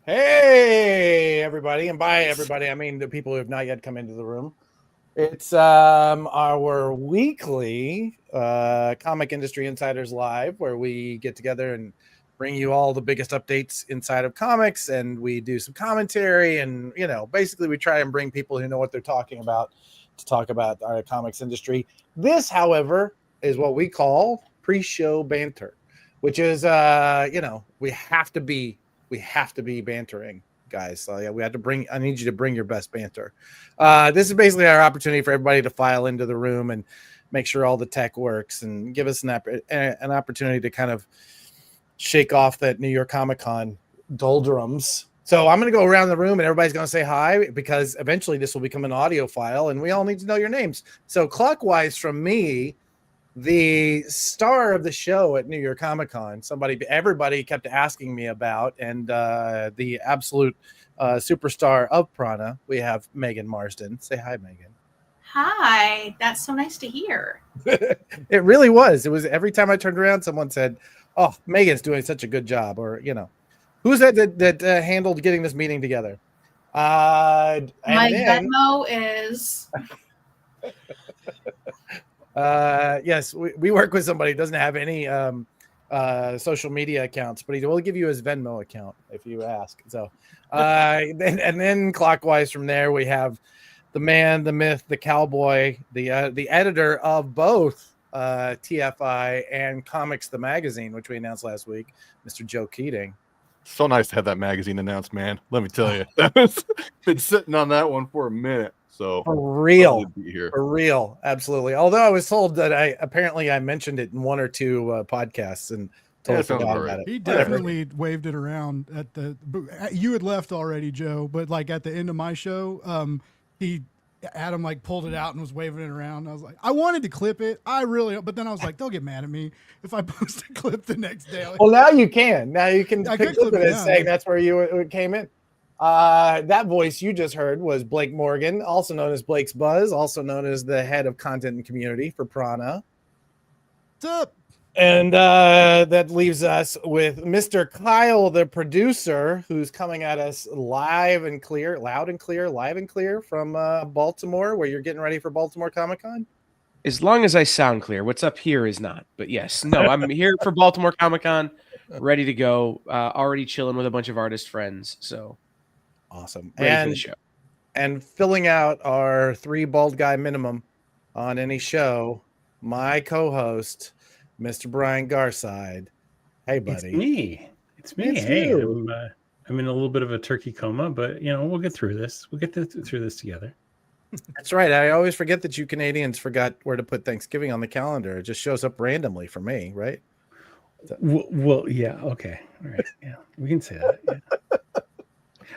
Hey, everybody. And by everybody, I mean the people who have not yet come into the room. It's our weekly Comic Industry Insiders Live, where we get together and bring you all the biggest updates inside of comics, and we do some commentary, and basically we try and bring people who know what they're talking about to talk about our comics industry. This, however, is what we call pre-show banter, which is we have to be bantering, guys. So yeah, I need you to bring your best banter. This is basically our opportunity for everybody to file into the room and make sure all the tech works, and give us an opportunity to kind of shake off that New York Comic Con doldrums. So I'm going to go around the room and everybody's going to say hi, because eventually this will become an audio file and we all need to know your names. So clockwise from me, the star of the show at New York Comic Con, everybody kept asking me about, and the absolute superstar of Prana, we have Megan Marsden. Say hi, Megan. Hi, that's so nice to hear. It really was. It was every time I turned around, someone said, "Oh, Megan's doing such a good job," or who's that handled getting this meeting together? My Venmo is. Yes, we work with somebody who doesn't have any social media accounts, but he will give you his Venmo account if you ask. So, and then clockwise from there, we have the man, the myth, the cowboy, the editor of both TFI and Comics the Magazine, which we announced last week, Mr. Joe Keating. So nice to have that magazine announced, man. Let me tell you, that been sitting on that one for a minute. So for real, absolutely. Although I was told that I mentioned it in one or two podcasts and totally forgot about it. He definitely waved it around at you had left already, Joe, but like at the end of my show, Adam like pulled it out and was waving it around. I was like, I wanted to clip it. But then I was like, they'll get mad at me if I post a clip the next day. Well, now you can. Now you can clip it and say that's where you came in. That voice you just heard was Blake Morgan, also known as Blake's Buzz, also known as the head of content and community for Prana. What's up? And that leaves us with Mr. Kyle, the producer, who's coming at us loud and clear from Baltimore, where you're getting ready for Baltimore Comic Con. As long as I sound clear, what's up here is not. But yes, no, I'm here for Baltimore Comic Con, ready to go. Already chilling with a bunch of artist friends. So awesome. Ready for the show. And filling out our 3 bald guy minimum on any show, my co-host, Mr. Brian Garside. Hey, buddy. It's me. Hey, I'm in a little bit of a turkey coma, but we'll get through this. We'll get through this together. That's right. I always forget that you Canadians forgot where to put Thanksgiving on the calendar. It just shows up randomly for me, right? Well, yeah. Okay. All right. Yeah, we can say that. Yeah.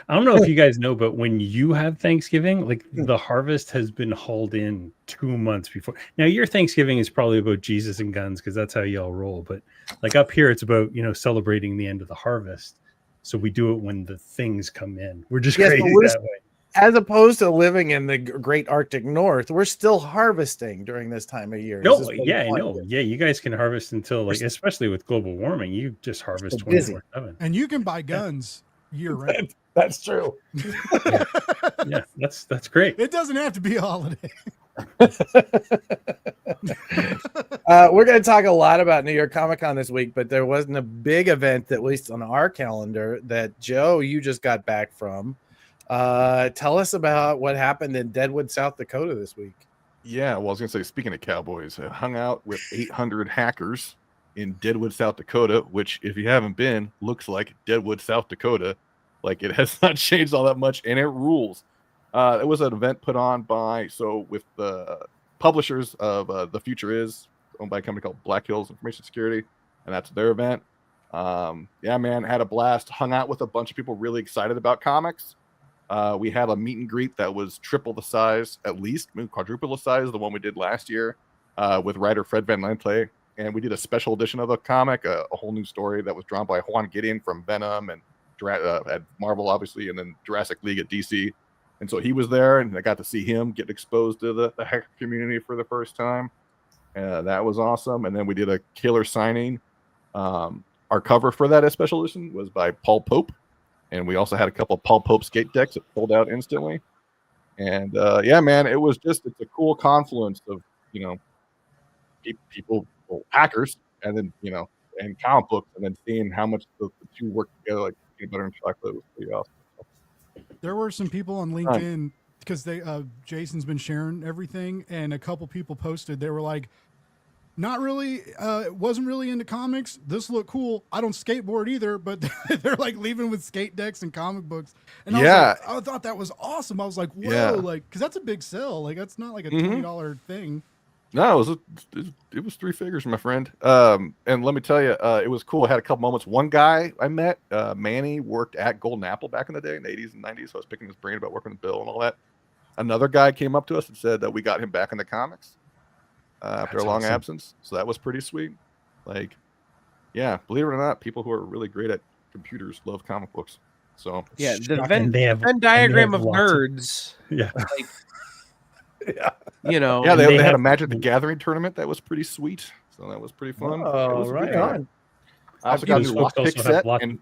I don't know if you guys know, but when you have Thanksgiving, like the harvest has been hauled in 2 months before. Now your Thanksgiving is probably about Jesus and guns, because that's how y'all roll. But like up here, it's about celebrating the end of the harvest. So we do it when the things come in. We're just crazy that way. As opposed to living in the great Arctic North, we're still harvesting during this time of year. No, yeah, I know. Yeah, you guys can harvest until especially with global warming, you just harvest 24/7. And you can buy guns year round. That's true. Yeah, that's great. It doesn't have to be a holiday. We're going to talk a lot about New York Comic Con this week, but there wasn't a big event, at least on our calendar, that Joe, you just got back from. Tell us about what happened in Deadwood, South Dakota this week. Yeah, well, I was going to say, speaking of cowboys, I hung out with 800 hackers in Deadwood, South Dakota, which, if you haven't been, looks like Deadwood, South Dakota. Like, it has not changed all that much, and it rules. It was an event put on with the publishers of The Future Is, owned by a company called Black Hills Information Security, and that's their event. Yeah, man, had a blast. Hung out with a bunch of people really excited about comics. We had a meet and greet that was triple the size, at least, maybe quadruple the size of the one we did last year with writer Fred Van Lente. And we did a special edition of the comic, a whole new story that was drawn by Juan Gideon from Venom and at Marvel, obviously, and then Jurassic League at DC. And so he was there, and I got to see him get exposed to the hacker community for the first time. That was awesome. And then we did a killer signing. Our cover for that special edition was by Paul Pope. and we also had a couple of Paul Pope skate decks that sold out instantly. And yeah, man, it's a cool confluence of people, hackers, and then and comic books, and then seeing how much the two work together, like peanut butter and chocolate, was pretty awesome. There were some people on LinkedIn because Jason's been sharing everything, and a couple people posted. They were like, not really, wasn't really into comics. This looked cool. I don't skateboard either, but they're like leaving with skate decks and comic books. And I thought that was awesome. I was like, whoa, like, because that's a big sell. Like, that's not like a $20 thing. No, it was 3 figures, my friend. And let me tell you, it was cool. I had a couple moments. One guy I met, Manny, worked at Golden Apple back in the day, in the 80s and 90s. So I was picking his brain about working with Bill and all that. Another guy came up to us and said that we got him back in the comics after a long absence. So that was pretty sweet. Like, yeah, believe it or not, people who are really great at computers love comic books. So yeah, the Venn diagram of nerds. Like, yeah, they had a Magic the Gathering tournament that was pretty sweet, so that was pretty fun. Oh, right on. I also got a new lockpick set, and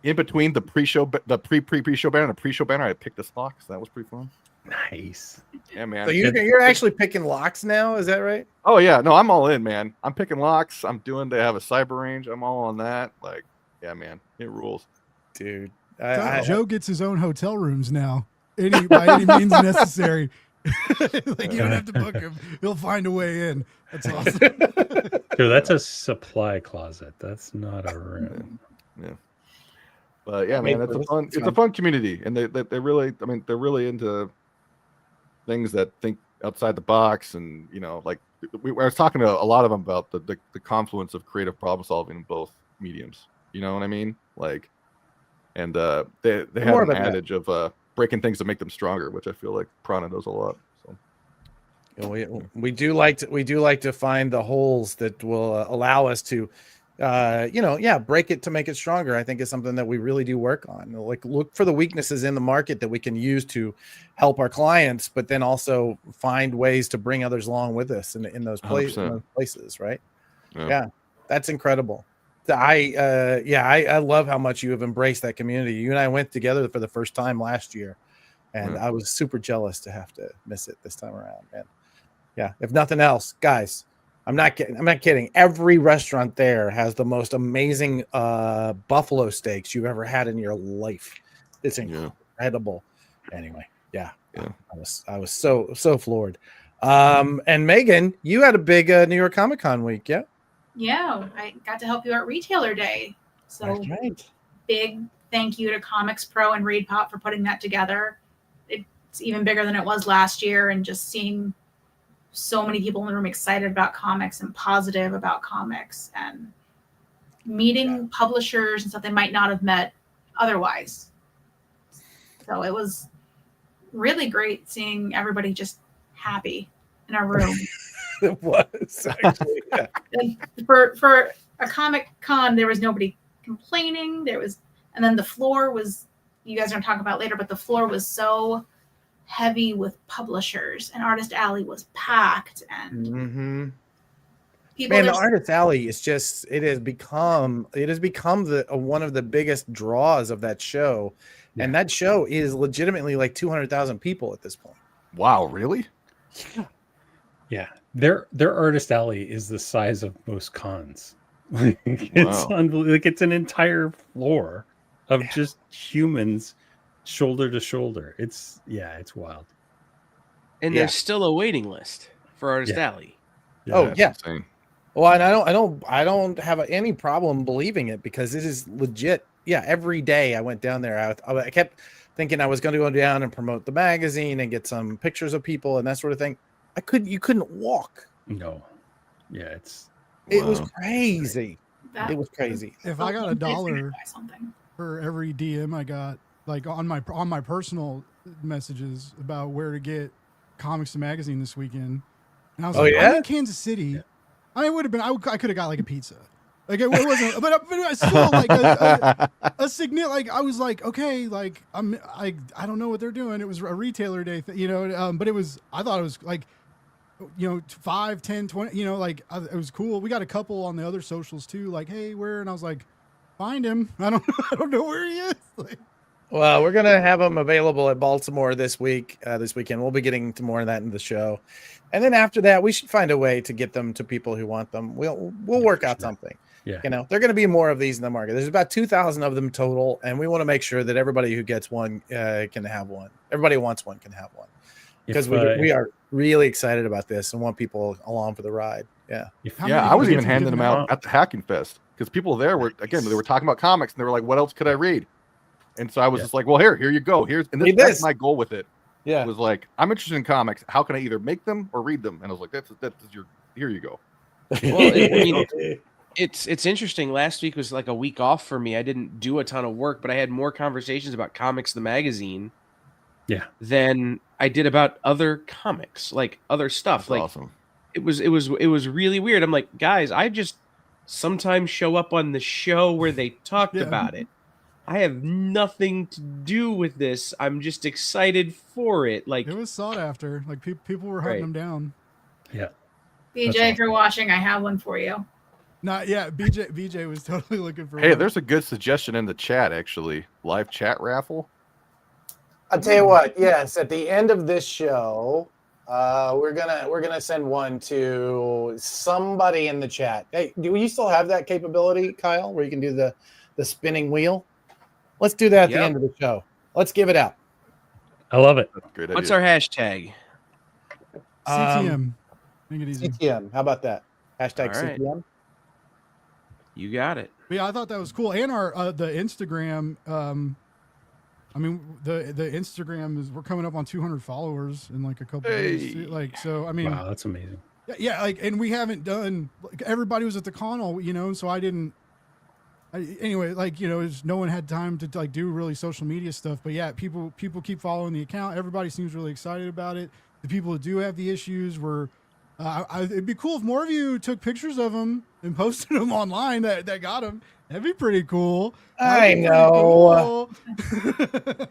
in between the pre-show banner and the pre-show banner, I picked this lock, so that was pretty fun. Nice. Yeah, man. So you're actually picking locks now, is that right? Oh yeah, no, I'm all in, man. I'm picking locks. They have a cyber range. I'm all on that. Like, yeah, man, it rules, dude. Joe gets his own hotel rooms now, by any means necessary. Like, you don't have to book him; he'll find a way in. That's awesome. Dude, that's a supply closet. That's not a room. Yeah. But yeah, man, it's a fun community, and they're really into things that think outside the box, and I was talking to a lot of them about the confluence of creative problem solving in both mediums. You know what I mean? Like, and they have an adage of breaking things to make them stronger, which I feel like Prana does a lot. So we do like to find the holes that will allow us to break it to make it stronger. I think is something that we really do work on. Like, look for the weaknesses in the market that we can use to help our clients, but then also find ways to bring others along with us in those places, right? Yeah, that's incredible. I love how much you have embraced that community. You and I went together for the first time last year, and I was super jealous to have to miss it this time around, man. Yeah, if nothing else, guys, I'm not kidding. Every restaurant there has the most amazing buffalo steaks you've ever had in your life. It's incredible. Anyway, I was so floored. And Megan, you had a big New York Comic Con week, yeah? Yeah, I got to help you at Retailer Day. So big thank you to Comics Pro and Read Pop for putting that together. It's even bigger than it was last year, and just seeing so many people in the room excited about comics and positive about comics, and meeting publishers and stuff they might not have met otherwise. So it was really great seeing everybody just happy in our room. It was actually, yeah. And for a Comic Con, there was nobody complaining. And then the floor was, you guys are gonna talk about later, but the floor was so heavy with publishers, and Artist Alley was packed, and the Artist Alley is just, it has become the one of the biggest draws of that show. And that show is legitimately like 200,000 people at this point. Wow, really? Yeah. Their Artist Alley is the size of most cons. It's unbelievable. Like, it's an entire floor of just humans shoulder to shoulder. It's wild. And there's still a waiting list for Artist Alley. Insane. Well, and I don't have any problem believing it, because it is legit. Yeah, every day I went down there, I kept thinking I was going to go down and promote the magazine and get some pictures of people and that sort of thing. You couldn't walk. No. Yeah, it was crazy. It was crazy. If I got $1 for every DM I got, like on my personal messages about where to get comics and magazine this weekend, and I was I'm in Kansas City. Yeah. I would have been. I could have got like a pizza. Like, it wasn't, but I still like a signal. Like, I was like, okay, like I don't know what they're doing. It was a retailer day, but it was. I thought it was like, 5, 10, 20. Like, it was cool. We got a couple on the other socials too. Like, hey, where? And I was like, find him. I don't know where he is. Well, we're gonna have them available at Baltimore this weekend. We'll be getting to more of that in the show, and then after that, we should find a way to get them to people who want them. We'll work out something. Yeah, they're going to be more of these in the market. There's about 2,000 of them total, and we want to make sure that everybody who gets one can have one. Everybody who wants one can have one, because we are really excited about this and want people along for the ride. Yeah, I was even handing them out at the Hackin Fest because people there were they were talking about comics and they were like, "What else could I read?" And so I was just like, well, here you go. That's my goal with it. Yeah. It was like, I'm interested in comics. How can I either make them or read them? And I was like, here you go. Well, it's interesting. Last week was like a week off for me. I didn't do a ton of work, but I had more conversations about Comics the magazine than I did about other comics, like other stuff. That's awesome. It was really weird. I'm like, guys, I just sometimes show up on the show where they talked about it. I have nothing to do with this. I'm just excited for it. Like, it was sought after. Like people were hunting them down. Yeah. BJ, if you're watching, I have one for you. Not yet. BJ was totally looking for. Hey, there's a good suggestion in the chat. Actually, live chat raffle. I'll tell you what. Yes, at the end of this show, we're gonna send one to somebody in the chat. Hey, do you still have that capability, Kyle, where you can do the spinning wheel? Let's do that at the end of the show. Let's give it out. I love it. Good idea. What's our hashtag? CTM. Make it easy. CTM. How about that? Hashtag right. CTM. You got it. But yeah, I thought that was cool. And our the Instagram. I mean, the Instagram is we're coming up on 200 followers in like a couple days. Like, so I mean, wow, that's amazing. Yeah, like, and we haven't done. Like, everybody was at the con all, so I didn't. Anyway, like, no one had time to like do really social media stuff, but yeah, people keep following the account. Everybody seems really excited about it. The people who do have the issues were, it'd be cool if more of you took pictures of them and posted them online that got them. That'd be pretty cool. I know.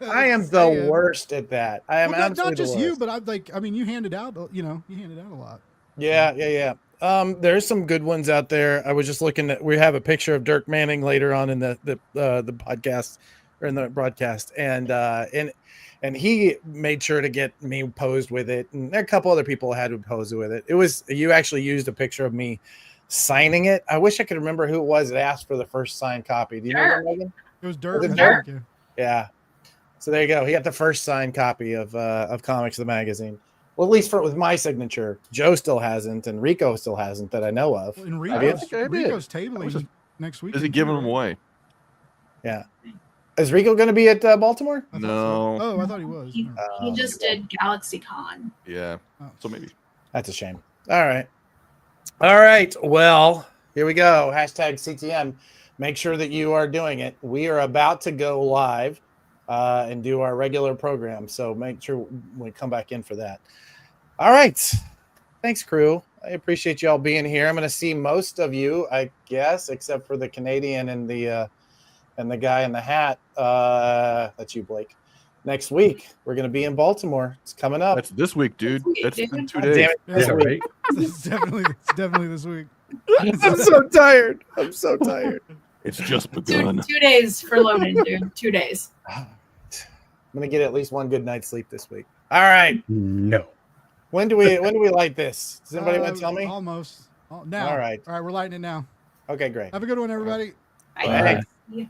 I am the worst at that. I am absolutely not just the worst. you, but you handed out, you handed out a lot. Yeah. There's some good ones out there. I was just looking at. We have a picture of Dirk Manning later on in the podcast or in the broadcast, and he made sure to get me posed with it, and a couple other people had to pose with it. You actually used a picture of me signing it. I wish I could remember who it was that asked for the first signed copy. Do you know that, Megan? It was Dirk. Yeah. So there you go. He got the first signed copy of Comics the magazine. Well, at least with my signature. Joe still hasn't, and Rico still hasn't that I know of. Well, and Rico's tabling next week. Is he giving them away? Yeah. Is Rico going to be at Baltimore? No. So. Oh, I thought he was. He just did Galaxy Con. Yeah. So maybe. That's a shame. All right. Well, here we go. Hashtag CTM. Make sure that you are doing it. We are about to go live and do our regular program. So make sure we come back in for that. All right. Thanks, crew. I appreciate you all being here. I'm going to see most of you, I guess, except for the Canadian and the guy in the hat. That's you, Blake. Next week, we're going to be in Baltimore. It's coming up. That's this week, dude. That's in 2 days. Damn it. Yeah, right. It's definitely this week. I'm so tired. It's just begun. 2 days for loading, dude. 2 days. I'm going to get at least one good night's sleep this week. All right. No. When do we light this? Does anybody want to tell me? Almost. Now. All right. We're lighting it now. Okay, great. Have a good one, everybody. Bye. Bye.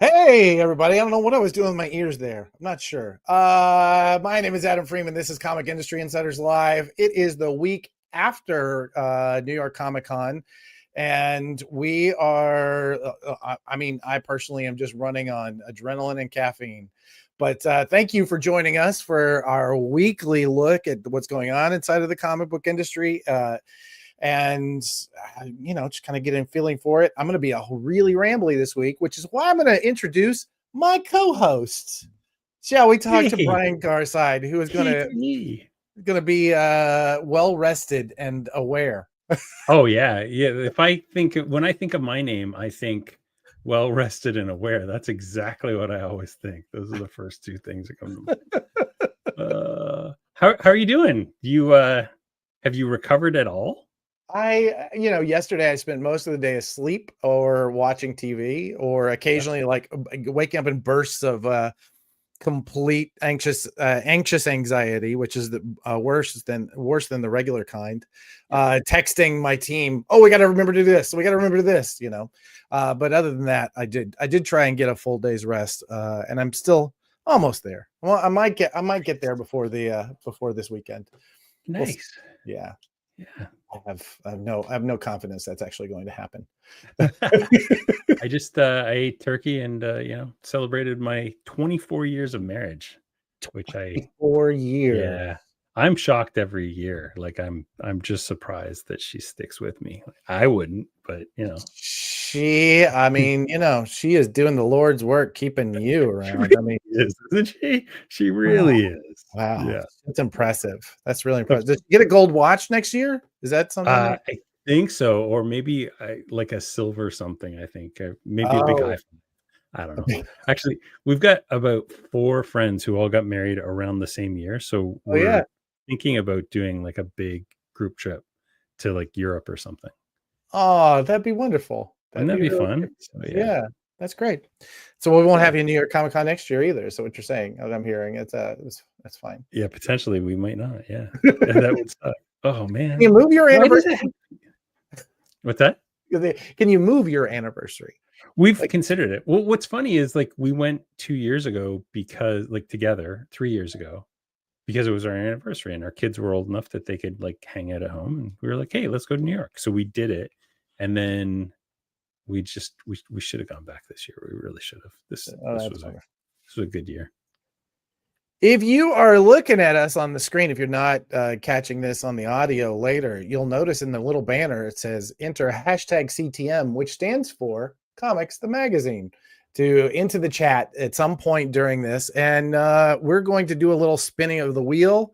Hey, everybody. I don't know what I was doing with my ears there. I'm not sure. My name is Adam Freeman. This is Comic Industry Insiders Live. It is the week after New York Comic Con. And we are, I personally am just running on adrenaline and caffeine. But thank you for joining us for our weekly look at what's going on inside of the comic book industry. And just kind of getting a feeling for it. I'm going to be really rambly this week, which is why I'm going to introduce my co-host. Shall we talk to Brian Garside, who is going to be well rested and aware. Oh yeah. When I think of my name, I think well rested and aware. That's exactly what I always think. Those are the first two things that come to mind. How are you doing? You have you recovered at all? Yesterday I spent most of the day asleep or watching TV, or occasionally like waking up in bursts of complete anxious anxiety, which is the worse than the regular kind. Texting my team, oh, we got to remember to do this, we got to remember to do this, but other than that, I did try and get a full day's rest, and I'm still almost there. Well, I might get there before this weekend. Nice. Yeah. I have no confidence that's actually going to happen. I just I ate turkey and celebrated my 24 years of marriage, which 4 years. Yeah, I'm shocked every year. Like I'm just surprised that she sticks with me. I wouldn't, but she is doing the Lord's work keeping you around. I mean, isn't she? She really is. Wow. Yeah, it's impressive. That's really impressive. Does she get a gold watch next year? Is that something? I think so, or maybe like a silver something. I think maybe a big iPhone. I don't know. Actually, we've got about 4 friends who all got married around the same year, so we're thinking about doing like a big group trip to like Europe or something. Oh, that'd be wonderful. Wouldn't that be fun? So, yeah, that's great. So we won't have you in New York Comic Con next year either. So what you're saying, as I'm hearing, that's fine. Yeah, potentially we might not. Yeah, that would suck. Oh man, can you move your anniversary? What's that? Can you move your anniversary? We've considered it. Well, what's funny is like we went 2 years ago because together 3 years ago because it was our anniversary and our kids were old enough that they could like hang out at home, and we were like, hey, let's go to New York. So we did it, and then we should have gone back this year. We really should have. This was a good year. If you are looking at us on the screen, if you're not catching this on the audio later, you'll notice in the little banner, it says enter #CTM, which stands for Comics the Magazine, into the chat at some point during this. And we're going to do a little spinning of the wheel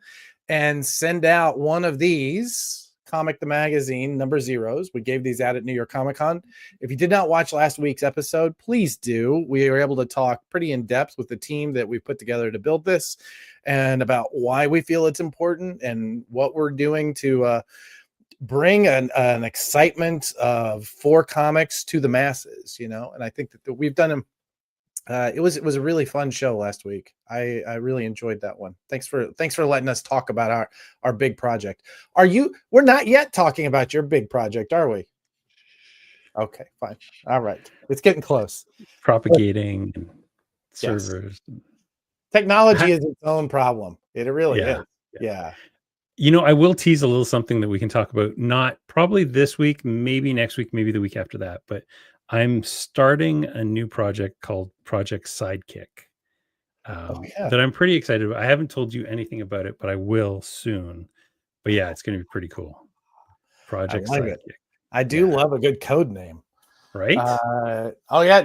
and send out one of these Comic the Magazine number 0s. We gave these out at New York Comic Con. If you did not watch last week's episode, please do. We were able to talk pretty in depth with the team that we put together to build this, and about why we feel it's important and what we're doing to bring an excitement for comics to the masses, and I think that we've done them. It was a really fun show last week. I really enjoyed that one. Thanks for letting us talk about our big project. We're not yet talking about your big project, are we? Okay, fine. All right. It's getting close. Propagating and servers. Yes. Technology is its own problem. It really is. Yeah. I will tease a little something that we can talk about, not probably this week, maybe next week, maybe the week after that, but I'm starting a new project called Project Sidekick that I'm pretty excited about. I haven't told you anything about it, but I will soon. But yeah, it's going to be pretty cool. Project Sidekick. I do love a good code name. Right?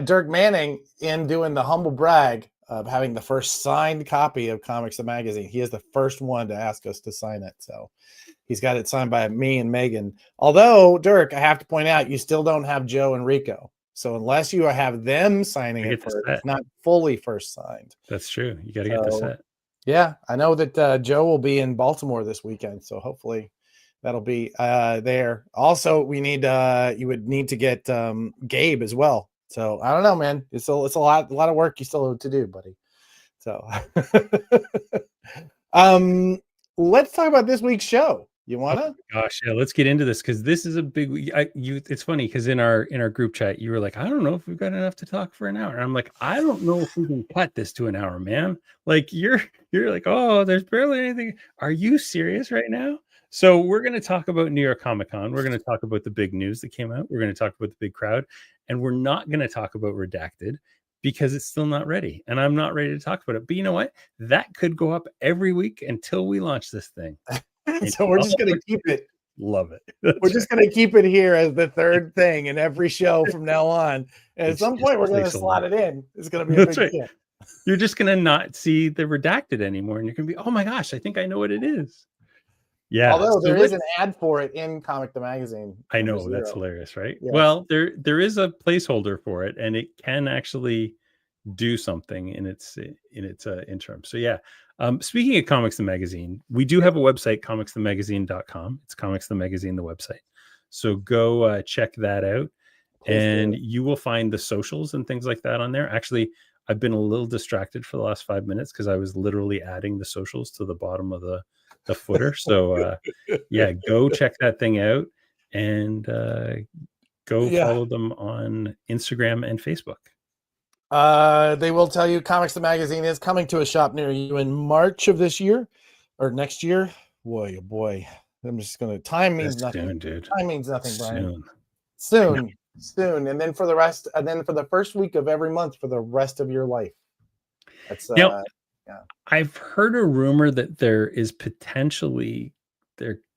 Dirk Manning, in doing the humble brag of having the first signed copy of Comics the Magazine. He is the first one to ask us to sign it. So he's got it signed by me and Megan. Although, Dirk, I have to point out, you still don't have Joe and Rico. So unless you have them signing it first, it's not fully first signed. That's true. You got to get the set. Yeah, I know that Joe will be in Baltimore this weekend. So hopefully that'll be there. Also, you would need to get Gabe as well. So I don't know, man. It's a lot of work you still have to do, buddy. So let's talk about this week's show. You wanna? Oh gosh, yeah. Let's get into this because this is a big. It's funny because in our group chat, you were like, I don't know if we've got enough to talk for an hour. And I'm like, I don't know if we can cut this to an hour, man. Like you're like, oh, there's barely anything. Are you serious right now? So we're going to talk about New York Comic Con. We're going to talk about the big news that came out. We're going to talk about the big crowd, and we're not going to talk about Redacted because it's still not ready, and I'm not ready to talk about it. But you know what? That could go up every week until we launch this thing. So we're just going to keep it. Love it. We're just going to keep it here as the third thing in every show from now on. And at some point, we're going to slot it in. It's going to be a big deal. You're just going to not see the Redacted anymore, and you're going to be, oh my gosh, I think I know what it is. Yeah. Although So there is an ad for it in Comic the Magazine. I know, that's hilarious, right? Yes. Well, there is a placeholder for it, and it can actually do something in its interim. So yeah. Speaking of Comics the Magazine, we do have a website, comicsthemagazine.com. It's Comics the Magazine, the website. So go check that out. And you will find the socials and things like that on there. Actually, I've been a little distracted for the last 5 minutes because I was literally adding the socials to the bottom of the footer. So yeah, go check that thing out and go follow them on Instagram and Facebook. They will tell you Comics the Magazine is coming to a shop near you in March of this year or next year. Boy, oh boy. I'm just gonna time means nothing. Soon, dude. Time means nothing, Brian. Soon. Soon. And then for the rest, and then for the first week of every month for the rest of your life. That's yeah. I've heard a rumor that there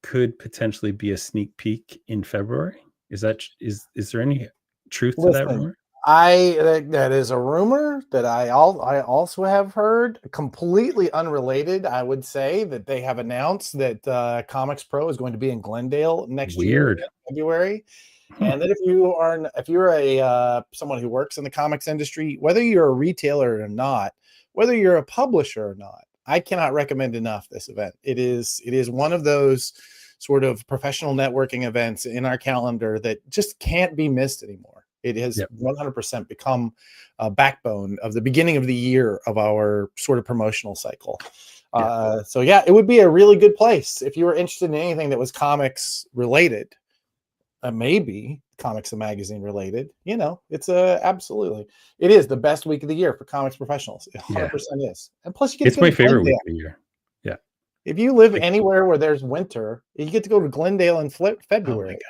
could potentially be a sneak peek in February. Is there any truth to that rumor? That is a rumor that I also have heard, completely unrelated. I would say that they have announced that Comics Pro is going to be in Glendale next year in February. And that if you're a someone who works in the comics industry, whether you're a retailer or not, whether you're a publisher or not, I cannot recommend enough this event. It is one of those sort of professional networking events in our calendar that just can't be missed anymore. It has 100% become a backbone of the beginning of the year of our sort of promotional cycle. So yeah, it would be a really good place if you were interested in anything that was comics related. Maybe Comics the Magazine related, it's absolutely, it is the best week of the year for comics professionals. It 100% is. And plus you get it's my favorite week of the year. Yeah. If you live anywhere where there's winter, you get to go to Glendale in February. Oh my God.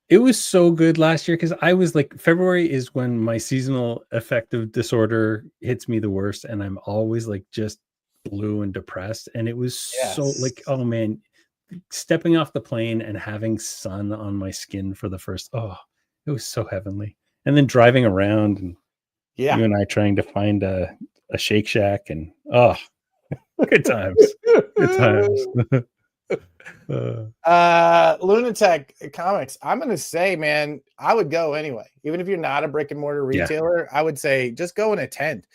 It was so good last year because I was like, February is when my seasonal affective disorder hits me the worst. And I'm always like just blue and depressed. And it was so like, oh man, stepping off the plane and having sun on my skin for the first, it was so heavenly. And then driving around and you and I trying to find a Shake Shack and good times. Good times. Lunatic Comics, I'm gonna say, man, I would go anyway. Even if you're not a brick and mortar retailer, I would say just go and attend.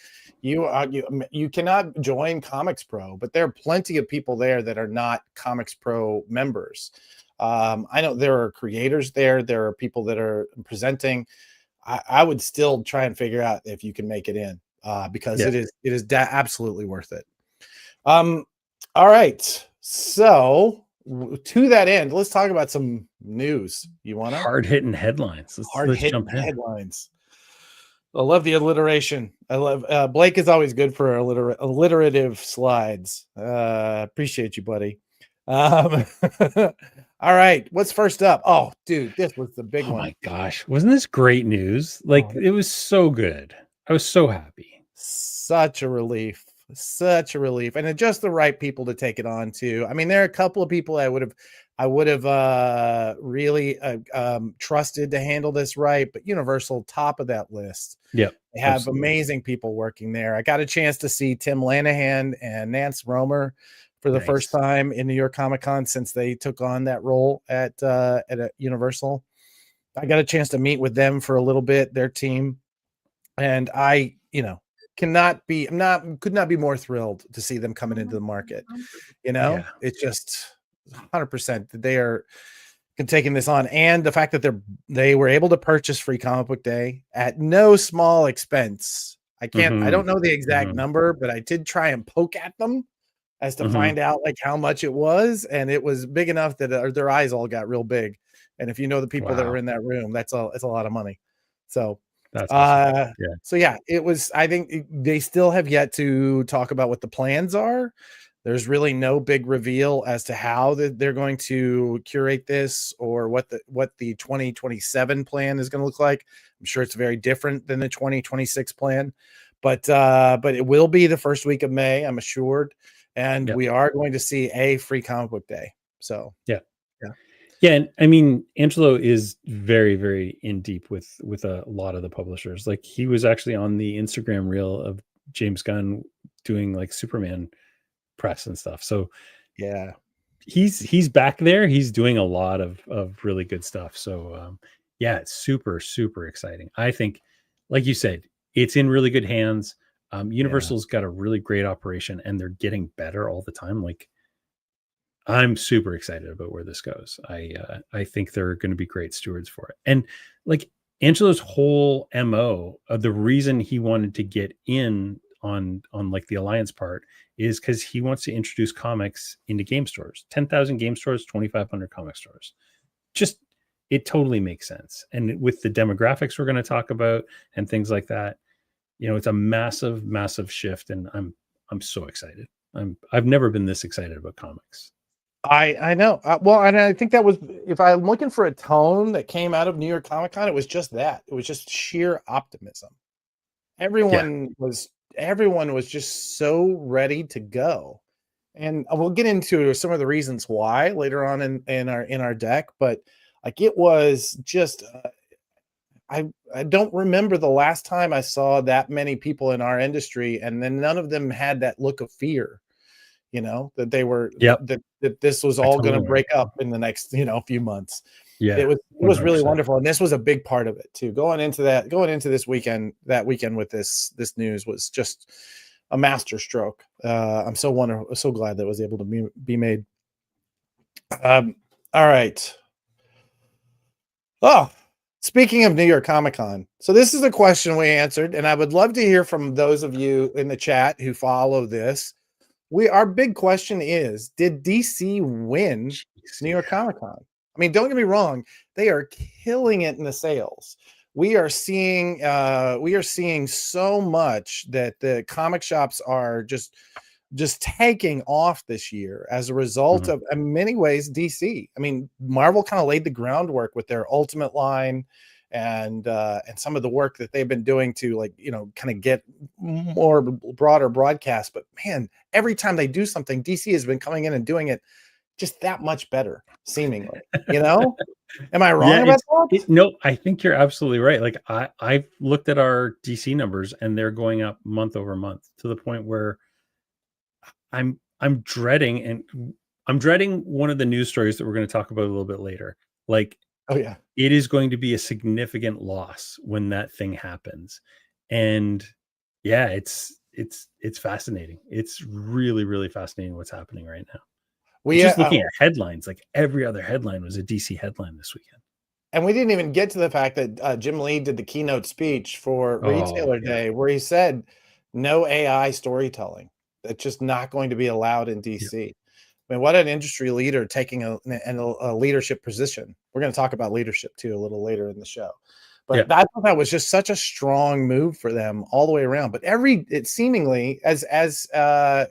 You cannot join Comics Pro, but there are plenty of people there that are not Comics Pro members. I know there are creators there. There are people that are presenting. I would still try and figure out if you can make it in because it is absolutely worth it. All right. So to that end, let's talk about some news. You want to hard-hitting headlines? Let's jump in. Headlines. I love the alliteration. I love Blake is always good for alliterative slides. Appreciate you, buddy. All right, what's first up? Oh, dude, this was the big one. Oh my gosh, wasn't this great news? Like it was so good. I was so happy. Such a relief. Such a relief, and just the right people to take it on too. I mean, there are a couple of people I would have really trusted to handle this right, but Universal top of that list. Yeah, they have amazing people working there. I got a chance to see Tim Lanahan and Nance Romer for the first time in New York Comic Con since they took on that role at Universal. I got a chance to meet with them for a little bit, their team, and I, could not be more thrilled to see them coming into the market. It's just 100% that they are taking this on, and the fact that they were able to purchase Free Comic Book Day at no small expense. I don't know the exact number, but I did try and poke at them as to find out like how much it was, and it was big enough that their eyes all got real big. And if you know the people that were in that room, it's a lot of money. So that's awesome. So yeah, it was. I think they still have yet to talk about what the plans are. There's really no big reveal as to how they're going to curate this or what the 2027 plan is going to look like. I'm sure it's very different than the 2026 plan, but it will be the first week of May, I'm assured, and we are going to see a Free Comic Book Day. So yeah, and I mean, Angelo is very, very in deep with a lot of the publishers. Like he was actually on the Instagram reel of James Gunn doing like Superman press and stuff. So he's back there. He's doing a lot of really good stuff. So yeah, it's super, super exciting. I think, like you said, it's in really good hands. Universal's got a really great operation, and they're getting better all the time. Like, I'm super excited about where this goes. I think they're going to be great stewards for it. And like Angelo's whole MO, the reason he wanted to get in on like the Alliance part is because he wants to introduce comics into game stores. 10,000 game stores, 2,500 comic stores. Just, it totally makes sense. And with the demographics we're going to talk about and things like that, you know, it's a massive, massive shift, and I'm so excited. I've never been this excited about comics. I know. Well, and I think that was, if I'm looking for a tone that came out of New York Comic Con, it was just that. It was just sheer optimism. Everyone was just so ready to go. And we'll get into some of the reasons why later on in our deck, but like it was just I don't remember the last time I saw that many people in our industry, and then none of them had that look of fear, you know, that they were that this was all going to break up in the next, you know, few months. Yeah, it was really wonderful, and this was a big part of it too. Going into this weekend, with this news was just a master stroke. I'm so glad that it was able to be made. All right. Oh, speaking of New York Comic Con, so this is a question we answered, and I would love to hear from those of you in the chat who follow this. Our big question is: did DC win New York Comic Con? I mean, don't get me wrong; they are killing it in the sales. We are seeing so much that the comic shops are just taking off this year as a result of, in many ways, DC. I mean, Marvel kind of laid the groundwork with their Ultimate line and some of the work that they've been doing to, like, you know, kind of get more broader broadcast. But man, every time they do something, DC has been coming in and doing it just that much better, seemingly. You know, am I wrong about that? No, I think you're absolutely right. Like I've looked at our DC numbers, and they're going up month over month to the point where I'm dreading one of the news stories that we're going to talk about a little bit later. Like, oh yeah, it is going to be a significant loss when that thing happens. And yeah, it's fascinating. It's really, really fascinating what's happening right now. Just looking at headlines, like every other headline was a DC headline this weekend. And we didn't even get to the fact that Jim Lee did the keynote speech for Retailer Day, where he said no AI storytelling. That's just not going to be allowed in DC. I mean, what an industry leader taking a leadership position. We're going to talk about leadership too a little later in the show. But I thought that was just such a strong move for them all the way around. But it seemingly, as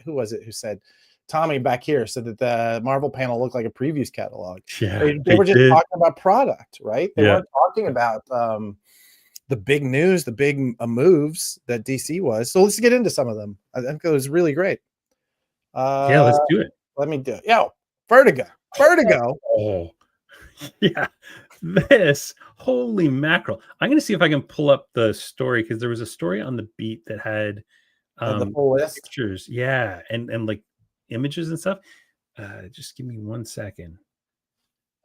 who was it who said, Tommy back here said that the Marvel panel looked like a previews catalog. Yeah, they were just talking about product, right? They weren't talking about the big news, the big moves that DC was. So let's get into some of them. I think it was really great. Let's do it. Let me do it. Yo, Vertigo. Oh, yeah. This, holy mackerel. I'm going to see if I can pull up the story, because there was a story on the beat that had the full list. Pictures. Yeah. And like images and stuff. Just give me 1 second.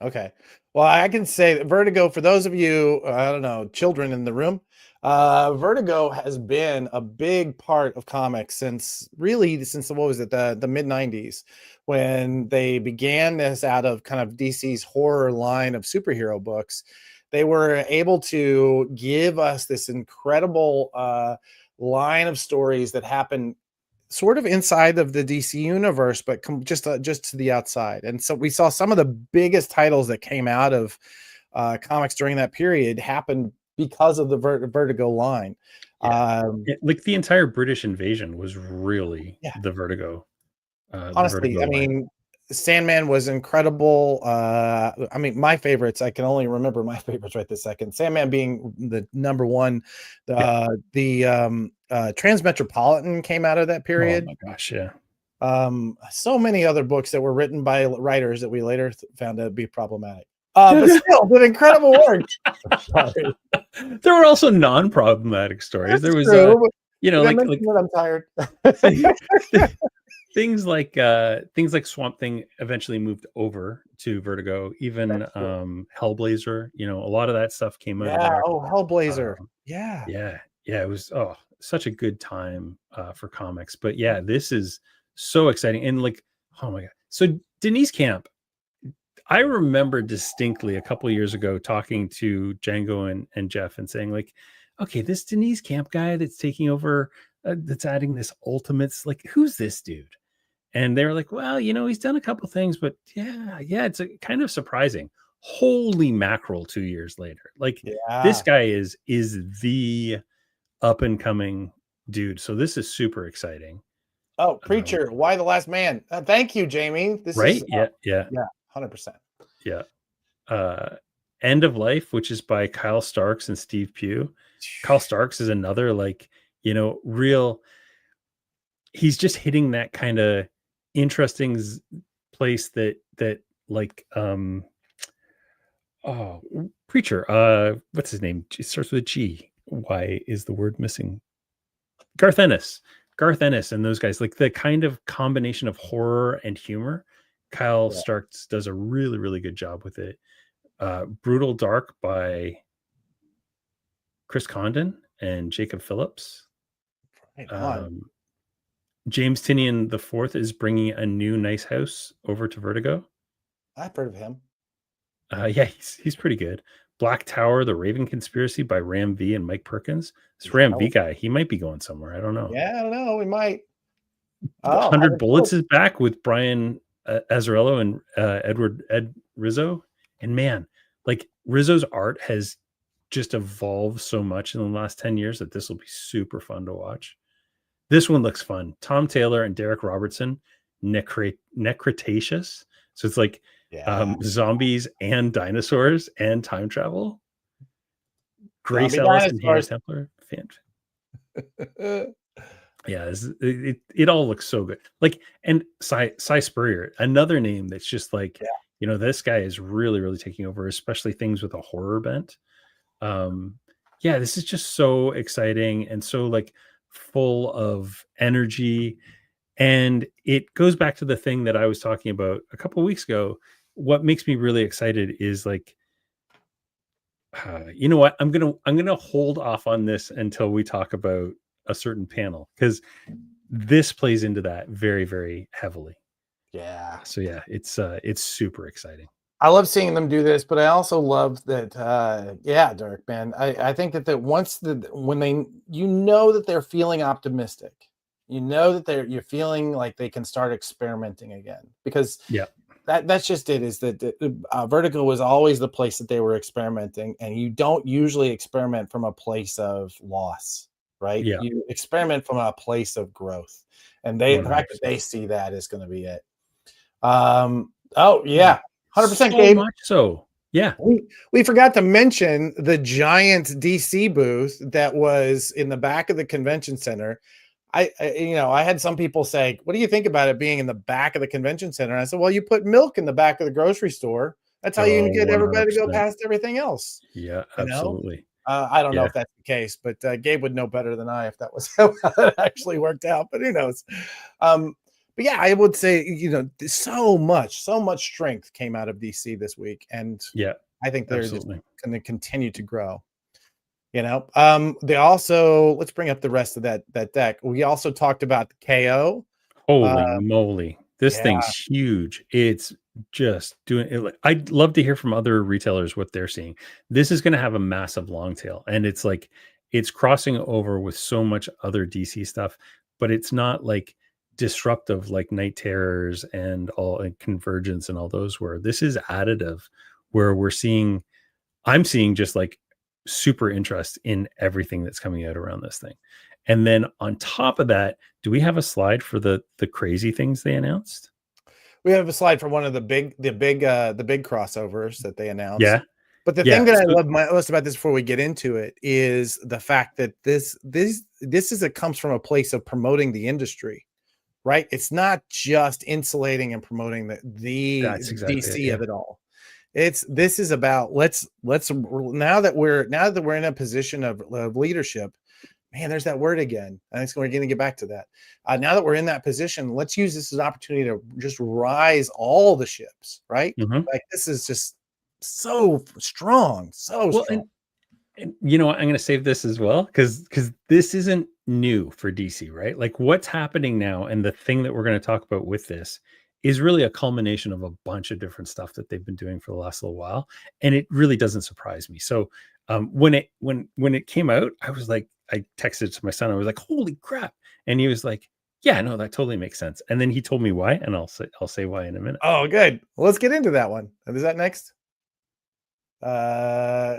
Okay. Well, I can say that Vertigo, for those of you, I don't know, children in the room, Vertigo has been a big part of comics since what was it, the mid 90s, when they began this out of kind of DC's horror line of superhero books. They were able to give us this incredible line of stories that happened sort of inside of the DC universe, but just to the outside. And so we saw some of the biggest titles that came out of comics during that period happened because of the Vertigo line. Like the entire British invasion was really the Vertigo. Honestly, I mean, Sandman was incredible. I mean, my favorites, I can only remember my favorites right this second. Sandman being the number one. The Transmetropolitan came out of that period. Oh my gosh, yeah. So many other books that were written by writers that we later found out to be problematic. But still did incredible work. There were also non-problematic stories. There was true, you know, like I'm tired. things like Swamp Thing eventually moved over to Vertigo. Even Hellblazer, a lot of that stuff came out of there. Oh, Hellblazer. Yeah. It was such a good time for comics. But yeah, this is so exciting. And like, oh my god. So Denise Camp, I remember distinctly a couple of years ago talking to Django and Jeff and saying like, okay, this Denise Camp guy that's taking over, that's adding this Ultimates, like, who's this dude? And they were like, well, he's done a couple things, but yeah, it's kind of surprising. Holy mackerel, 2 years later. Like, this guy is the up and coming dude. So this is super exciting. Oh, Preacher, Why the Last Man? Thank you, Jamie. This is yeah, 100%. Yeah. End of Life, which is by Kyle Starks and Steve Pugh. Kyle Starks is another real. He's just hitting that kind of interesting place that Preacher. What's his name? It starts with a G. Why is the word missing? Garth Ennis and those guys, like the kind of combination of horror and humor. Kyle Starks does a really, really good job with it. Brutal Dark by Chris Condon and Jacob Phillips. James Tynion IV is bringing a new Nice House over to Vertigo. I've heard of him. He's pretty good. Black Tower, The Raven Conspiracy by Ram V and Mike Perkins. This Ram V guy, he might be going somewhere. I don't know. Yeah, I don't know. We might. 100 Bullets is back with Brian Azzarello and Ed Rizzo. And man, like, Rizzo's art has just evolved so much in the last 10 years that this will be super fun to watch. This one looks fun. Tom Taylor and Derek Robertson, Necretaceous. So it's like zombies and dinosaurs and time travel. Grace Ellis and Hannah Templar. It all looks so good. Like, and Cy Spurrier, another name that's just like, this guy is really, really taking over, especially things with a horror bent. This is just so exciting and so like full of energy. And it goes back to the thing that I was talking about a couple of weeks ago. What makes me really excited is like, you know what? I'm gonna hold off on this until we talk about a certain panel, because this plays into that very, very heavily. Yeah. So it's super exciting. I love seeing them do this, but I also love that. Dirk, man, I think that when that they're feeling optimistic, that you're feeling like they can start experimenting again, because that's just it. Is that Vertigo was always the place that they were experimenting, and you don't usually experiment from a place of loss, right? Yeah. You experiment from a place of growth, and the fact that they see that is going to be it. 100%, Gabe. Much so. Yeah. We forgot to mention the giant DC booth that was in the back of the convention center. I had some people say, what do you think about it being in the back of the convention center? And I said, well, you put milk in the back of the grocery store. That's how you get 100%. Everybody to go past everything else. Yeah, absolutely. I don't know if that's the case, but Gabe would know better than I if that was how it actually worked out, but who knows? But yeah, I would say, so much strength came out of DC this week. And I think they're just going to continue to grow. They also, let's bring up the rest of that deck. We also talked about the KO. Holy moly. This thing's huge. It's just doing it. I'd love to hear from other retailers what they're seeing. This is going to have a massive long tail, and it's like, it's crossing over with so much other DC stuff, but it's not like disruptive like Night Terrors and Convergence and all those were. This is additive, where I'm seeing just like super interest in everything that's coming out around this thing. And then on top of that, do we have a slide for the crazy things they announced? We have a slide for one of the big crossovers that they announced. Yeah. But the thing that I love most about this, before we get into it, is the fact that this comes from a place of promoting the industry, right? It's not just insulating and promoting the DC of it all. This is about let's now that we're in a position of leadership, man, there's that word again. I think we're going to get back to that. Now that we're in that position, let's use this as an opportunity to just rise all the ships, right? Like this is just so strong, so strong. And you know what? I'm going to save this as well because this isn't new for DC, right? Like what's happening now, and the thing that we're going to talk about with this is really a culmination of a bunch of different stuff that they've been doing for the last little while, and it really doesn't surprise me. So when it came out, I was like, I texted to my son, I was like, "Holy crap!" And he was like, "Yeah, no, that totally makes sense." And then he told me why, and I'll say why in a minute. Oh, good. Well, let's get into that one. Is that next?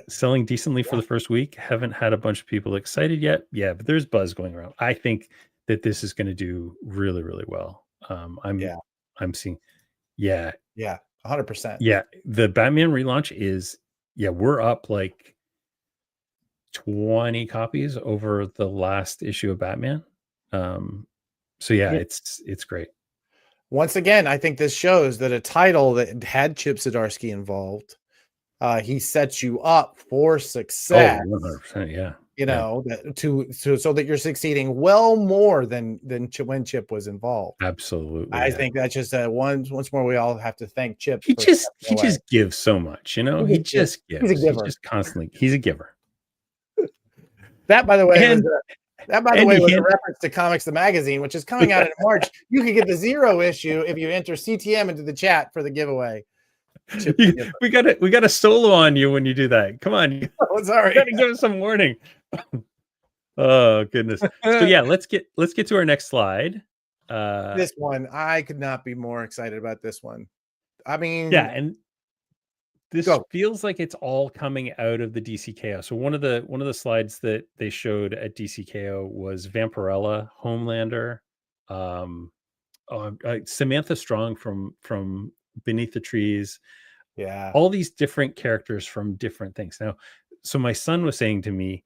Selling decently for the first week. Haven't had a bunch of people excited yet. Yeah, but there's buzz going around. I think that this is going to do really, really well. I'm seeing. Yeah. 100%. Yeah, the Batman relaunch is. Yeah, we're up like 20 copies over the last issue of Batman. So yeah, it's great. Once again, I think this shows that a title that had Chip Zdarsky involved, he sets you up for success. Oh, 100%, yeah. You know, so that you're succeeding well more than when Chip was involved. Absolutely. I think that's just once more we all have to thank Chip. He just gives so much, you know. He just gives. He's a giver. He's just constantly. He's a giver. That, by the way, was a reference to Comics the Magazine, which is coming out in March. You can get the 0 issue if you enter CTM into the chat for the giveaway. We got a solo on you when you do that. Come on. Oh, sorry. You gotta give us some warning. Oh goodness. So yeah, let's get to our next slide. This one, I could not be more excited about this one. I mean, yeah, and this feels like it's all coming out of the DCKO. So one of the slides that they showed at DCKO was Vampirella, Homelander, Samantha Strong from Beneath the Trees. Yeah, all these different characters from different things. Now, so my son was saying to me,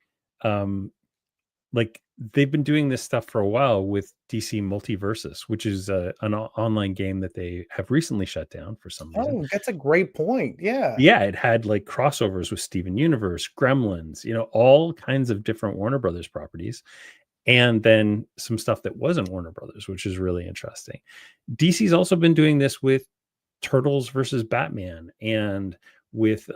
like they've been doing this stuff for a while with DC Multiversus, which is an online game that they have recently shut down for some reason. Oh, that's a great point. Yeah. Yeah. It had like crossovers with Steven Universe, Gremlins, you know, all kinds of different Warner Brothers properties. And then some stuff that wasn't Warner Brothers, which is really interesting. DC's also been doing this with Turtles versus Batman and with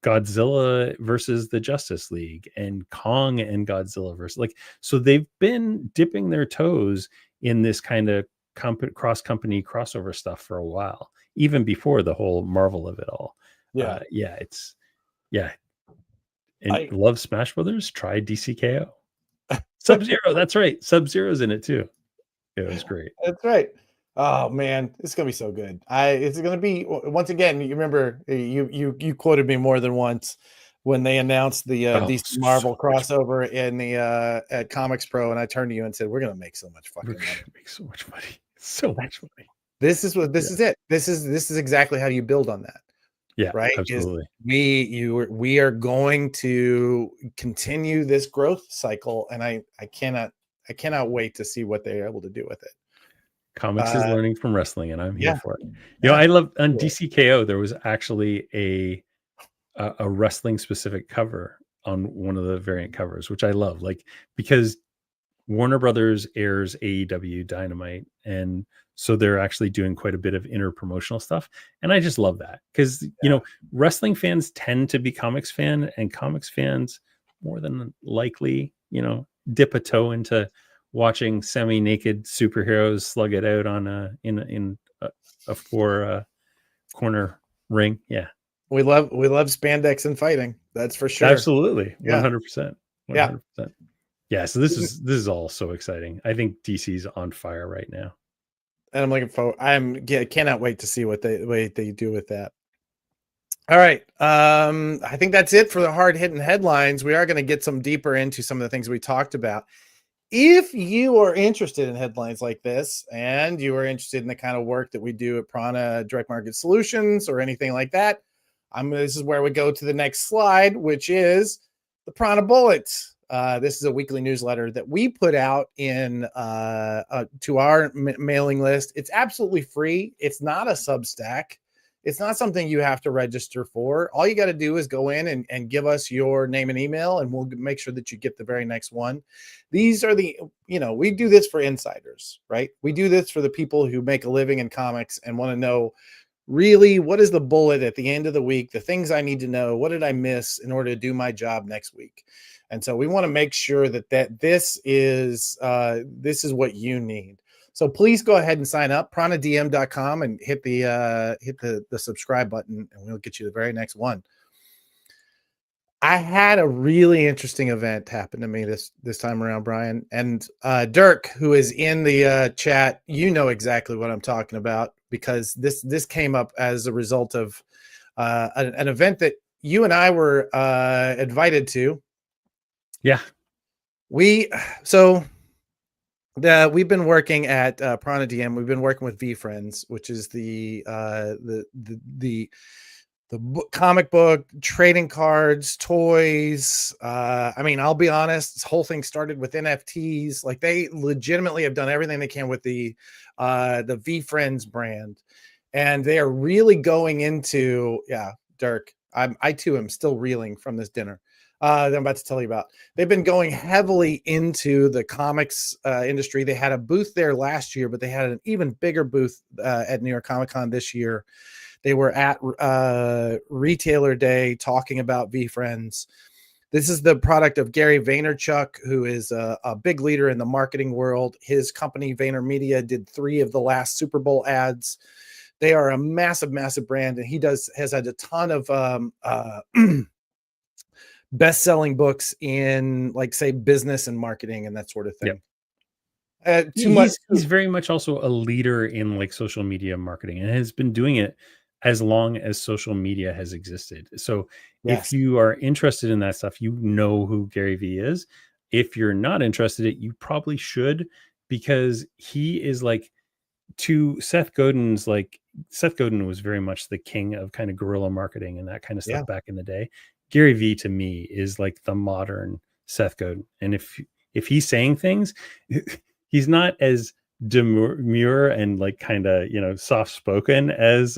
Godzilla versus the Justice League and Kong and Godzilla versus, like, so they've been dipping their toes in this kind of cross company crossover stuff for a while, even before the whole Marvel of it all. And love Smash Brothers. Try DCKO. Sub-Zero, that's right. Sub-Zero's in it too. It was great. That's right. Oh man, it's gonna be so good. It's gonna be, once again. You remember you quoted me more than once when they announced the DC Marvel crossover in the at Comics Pro, and I turned to you and said, "We're gonna make so much fucking money. Make so much money. So much money. This is it. This is exactly how you build on that. Yeah, right. Absolutely. We are going to continue this growth cycle, and I cannot wait to see what they're able to do with it. Comics is learning from wrestling, and I'm here for it. You know, I love on DCKO. There was actually a wrestling specific cover on one of the variant covers, which I love, like, because Warner Brothers airs AEW Dynamite, and so they're actually doing quite a bit of inner promotional stuff, and I just love that because you know, wrestling fans tend to be comics fan, and comics fans more than likely, you know, dip a toe into watching semi-naked superheroes slug it out on in a four corner ring. Yeah, we love spandex and fighting. That's for sure. Absolutely, 100%. 100%. Yeah. So this is all so exciting. I think DC's on fire right now, and I'm looking forward. Cannot wait to see what they do with that. All right. I think that's it for the hard hitting headlines. We are going to get some deeper into some of the things we talked about. If you are interested in headlines like this, and you are interested in the kind of work that we do at Prana Direct Market Solutions or anything like that, this is where we go to the next slide, which is the Prana Bullets. This is a weekly newsletter that we put out in to our mailing list. It's absolutely free. It's not a Substack. It's not something you have to register for. All you got to do is go in and give us your name and email, and we'll make sure that you get the very next one. These are the, we do this for insiders, right? We do this for the people who make a living in comics and want to know really what is the bullet at the end of the week, the things I need to know, what did I miss in order to do my job next week. And so we want to make sure that this is what you need. So please go ahead and sign up, pranadm.com, and hit the subscribe button, and we'll get you the very next one. I had a really interesting event happen to me this time around, Brian. And Dirk, who is in the chat, you know exactly what I'm talking about, because this came up as a result of an event that you and I were invited to. Yeah. We've been working at Prana DM. We've been working with VFriends, which is the comic book, trading cards, toys. I mean, I'll be honest, this whole thing started with NFTs. Like, they legitimately have done everything they can with the VFriends brand, and they are really going into, Dirk, I too am still reeling from this dinner that I'm about to tell you about. They've been going heavily into the comics industry. They had a booth there last year, but they had an even bigger booth at New York Comic Con this year. They were at Retailer Day talking about VFriends. This is the product of Gary Vaynerchuk, who is a big leader in the marketing world. His company, VaynerMedia, did 3 of the last Super Bowl ads. They are a massive, massive brand, and he has had a ton of best-selling books in, like, say, business and marketing and that sort of thing. Yep. He's very much also a leader in, like, social media marketing, and has been doing it as long as social media has existed. So if you are interested in that stuff, you know who Gary V is. If you're not interested in it, you probably should, because he is, like, to Seth Godin's, like, Seth Godin was very much the king of kind of guerrilla marketing and that kind of stuff back in the day. Gary V, to me, is like the modern Seth Godin. And if he's saying things, he's not as demure and, like, kind of, soft spoken as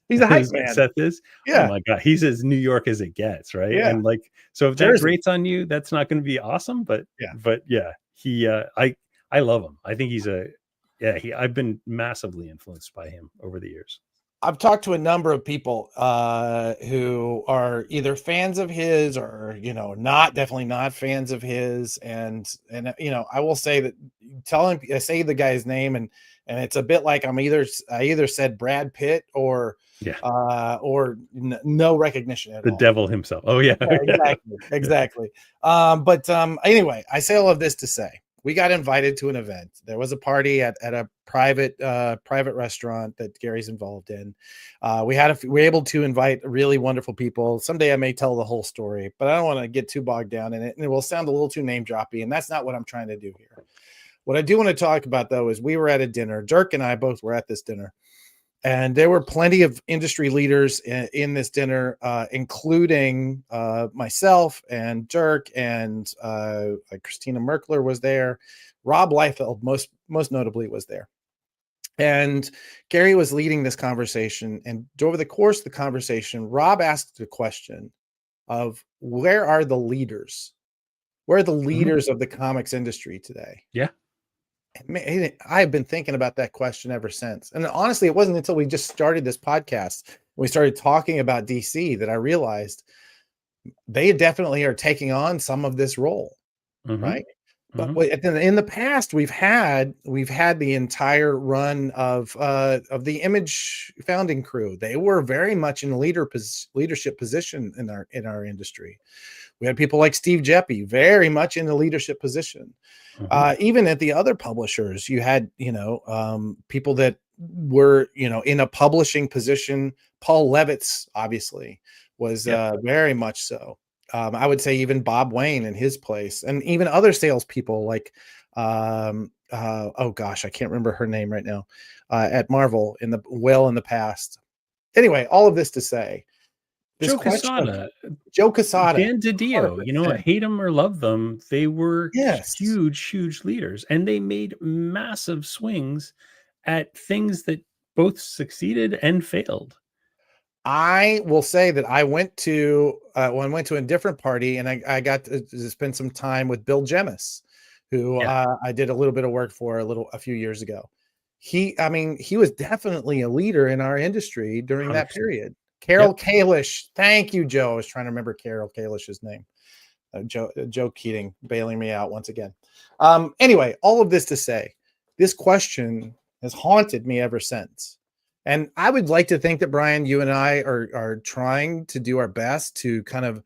he's a hype man. Seth is. Oh my God, he's as New York as it gets, right? And, like, so if that grates on you, that's not going to be awesome. But he I love him. I think he's I've been massively influenced by him over the years. I've talked to a number of people who are either fans of his or, definitely not fans of his. And I will say that I say the guy's name and it's a bit like I either said Brad Pitt or no recognition at all. The devil himself. Oh yeah. Exactly. But anyway, I say all of this to say, we got invited to an event. There was a party at a private restaurant that Gary's involved in. We were able to invite really wonderful people. Someday I may tell the whole story, but I don't want to get too bogged down in it, and it will sound a little too name droppy, and that's not what I'm trying to do here. What I do want to talk about, though, is we were at a dinner. Dirk and I both were at this dinner, and there were plenty of industry leaders in this dinner, including myself and Dirk, and Christina Merkler was there. Rob Liefeld, most notably, was there. And Gary was leading this conversation. And over the course of the conversation, Rob asked the question of, where are the leaders? Where are the leaders of the comics industry today? Yeah. I've been thinking about that question ever since. And honestly, it wasn't until we just started this podcast, we started talking about DC, that I realized they definitely are taking on some of this role, right? But in the past, we've had the entire run of the Image founding crew. They were very much in leadership position in our industry. We had people like Steve Jeppy, very much in the leadership position. Even at the other publishers, you had people that were in a publishing position. Paul Levitz obviously was very much so. I would say even Bob Wayne in his place, and even other salespeople like oh gosh, I can't remember her name right now, at Marvel in the past. Anyway, all of this to say, Joe Quesada, Dan DiDio, hate them or love them, they were huge leaders, and they made massive swings at things that both succeeded and failed. I will say that I went to a different party, and I got to spend some time with Bill Jemis, who I did a little bit of work for a few years ago. He was definitely a leader in our industry during 100%. That period. Carol Kalish, thank you, Joe. I was trying to remember Carol Kalish's name. Joe Keating bailing me out once again. Anyway, all of this to say, this question has haunted me ever since. And I would like to think that, Brian, you and I are trying to do our best to kind of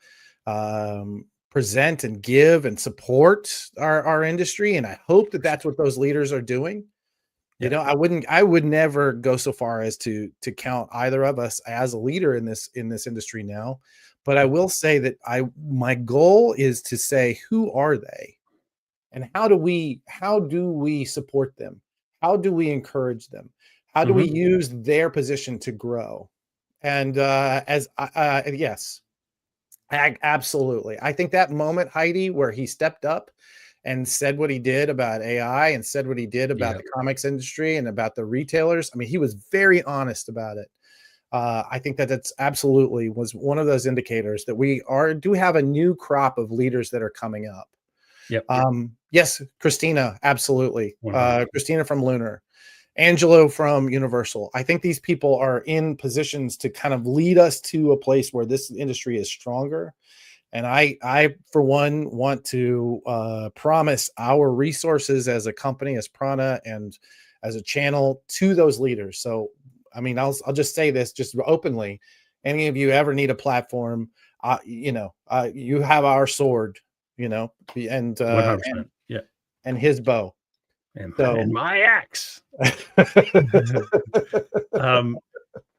present and give and support our industry. And I hope that that's what those leaders are doing. You know, I would never go so far as to count either of us as a leader in this industry now. But I will say that my goal is to say, who are they? And how do we support them? How do we encourage them? How do we use their position to grow? And yes, absolutely. I think that moment, Heidi, where he stepped up and said what he did about AI and said what he did about the comics industry and about the retailers. I mean, he was very honest about it. I think that's absolutely was one of those indicators that we do have a new crop of leaders that are coming up. Yep. Yes, Christina, absolutely. Christina from Lunar, Angelo from Universal. I think these people are in positions to kind of lead us to a place where this industry is stronger. And I for one, want to promise our resources as a company, as Prana, and as a channel to those leaders. So, I mean, I'll just say this just openly. Any of you ever need a platform, you have our sword, and 100%. And his bow. And my axe.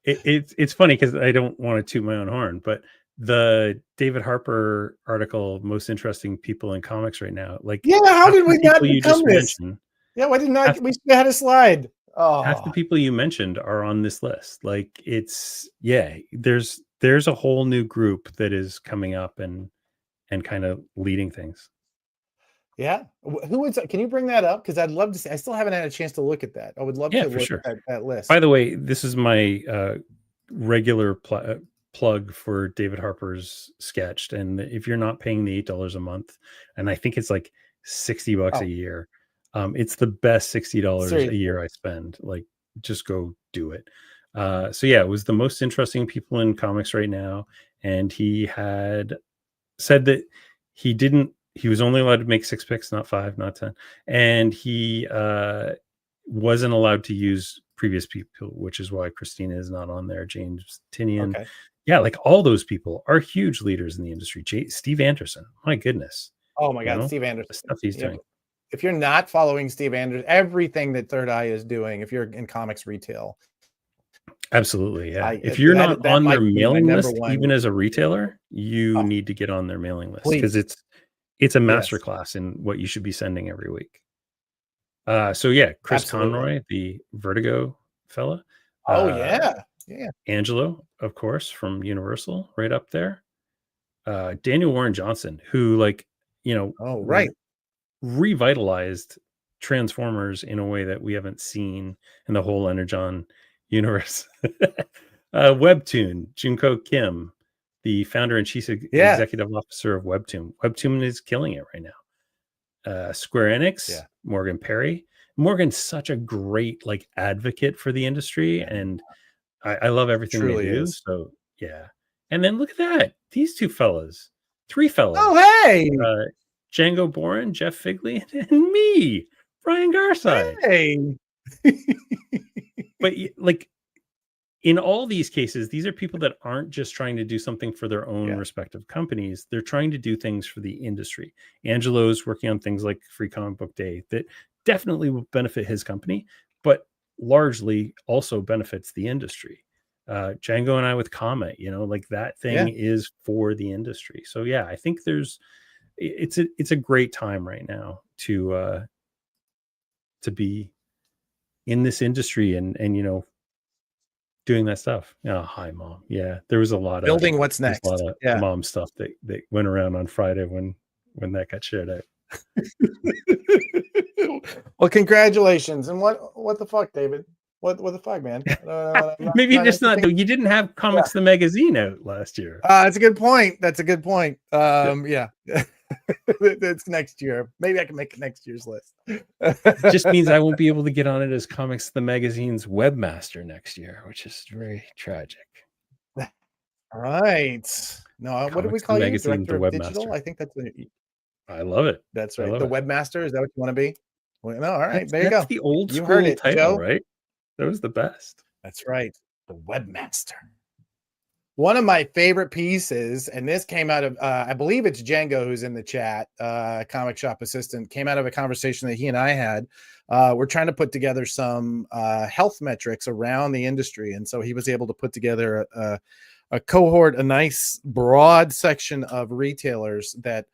It's funny because I don't want to toot my own horn, but the David Harper article, most interesting people in comics right now. How did we not become this? Why did not we had a slide? Oh, half the people you mentioned are on this list. There's a whole new group that is coming up and kind of leading things. Yeah. Who is that? Can you bring that up? Because I'd love to see. I still haven't had a chance to look at that. I would love to look at that list. By the way, this is my regular plug for David Harper's Sketched. And if you're not paying the $8 a month, and I think it's like $60 a year, it's the best $60 a year I spend. Just go do it. It was the most interesting people in comics right now. And he had said that he was only allowed to make 6 picks, not 5, not 10. And he wasn't allowed to use previous people, which is why Christina is not on there. James Tinian. Okay. Yeah, all those people are huge leaders in the industry. Steve Anderson, my goodness. Oh my God, Steve Anderson. The stuff he's doing. If you're not following Steve Anderson, everything that Third Eye is doing, if you're in comics retail. Absolutely, yeah. If you're not on their mailing list, even as a retailer, you need to get on their mailing list because it's a masterclass in what you should be sending every week. Chris Conroy, the Vertigo fella. Angelo, of course, from Universal, right up there. Daniel Warren Johnson, who revitalized Transformers in a way that we haven't seen in the whole Energon universe. Webtoon, Junko Kim, the founder and chief executive officer of Webtoon. Webtoon is killing it right now. Square Enix, Morgan Perry. Morgan's such a great advocate for the industry, and I love everything they do. So and then look at that, these 3 fellas. Oh hey, Django Boren, Jeff Figley, and me, Brian Garside. Hey. But in all these cases, these are people that aren't just trying to do something for their own respective companies. They're trying to do things for the industry. Angelo's working on things like Free Comic Book Day that definitely will benefit his company, but largely also benefits the industry. Django and I with Comet, that thing is for the industry. So I think it's a great time right now to be in this industry and doing that stuff. Oh, hi, Mom. Yeah, there was a lot of building what's next. A lot of mom stuff that went around on Friday when that got shared out. Well, congratulations. And what the fuck, David? What the fuck, man? Maybe just not. You didn't have Comics the Magazine out last year. That's a good point. That's a good point. Yeah. It's next year. Maybe I can make next year's list. It just means I won't be able to get on it as Comics the Magazine's webmaster next year, which is very tragic. All right. No, what do we call you? Director of Digital? I think that's I love it. That's right. The webmaster. Is that what you want to be? Well, no, all right. There you go. That's the old school heard it, title, Joe. Right? That was the best. That's right. The webmaster. One of my favorite pieces, and this came out of, I believe it's Django who's in the chat, comic shop assistant, came out of a conversation that he and I had. We're trying to put together some health metrics around the industry. And so he was able to put together a cohort, a nice broad section of retailers that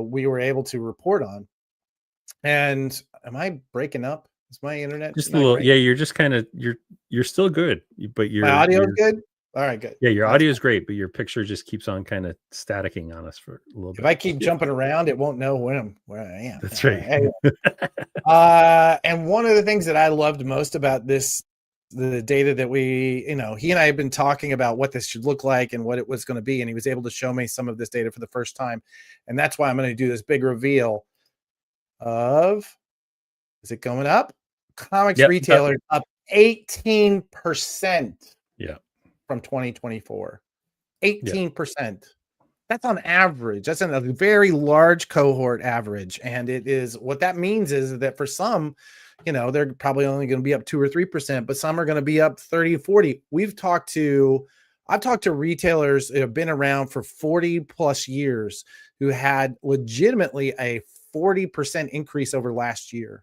we were able to report on. And am I breaking up? Is my internet just a little? Great? Yeah, you're just kind of you're still good, but my audio is good. All right, good. Yeah, your audio is great, but your picture just keeps on kind of staticking on us for a little bit. If I keep jumping around, it won't know where I am. That's right. And one of the things that I loved most about the data that he and I have been talking about what this should look like and what it was going to be, and he was able to show me some of this data for the first time, and that's why I'm going to do this big reveal of. Is it going up? Comics retailers up 18%. Yeah. From 2024. 18%. That's on average. That's a very large cohort average. And it is what that means is that for some, they're probably only going to be up 2 or 3%, but some are going to be up 30, 40. I've talked to retailers that have been around for 40 plus years who had legitimately a 40% increase over last year.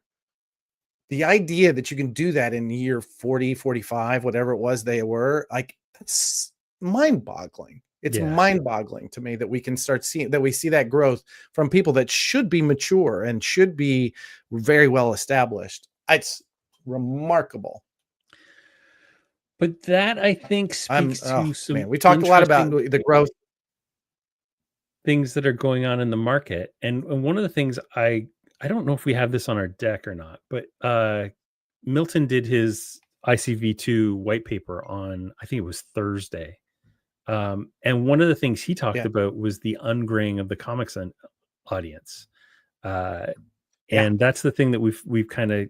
The idea that you can do that in year 40, 45, whatever it was they were, like, that's mind-boggling. It's mind-boggling to me that we can start seeing that we see that growth from people that should be mature and should be very well established. It's remarkable. But that, I think, speaks to some. Man, we talked a lot about the growth things that are going on in the market, and one of the things I don't know if we have this on our deck or not, but Milton did his ICV2 white paper on, I think it was Thursday. And one of the things he talked about was the ungraying of the comics audience. And that's the thing that we've kind of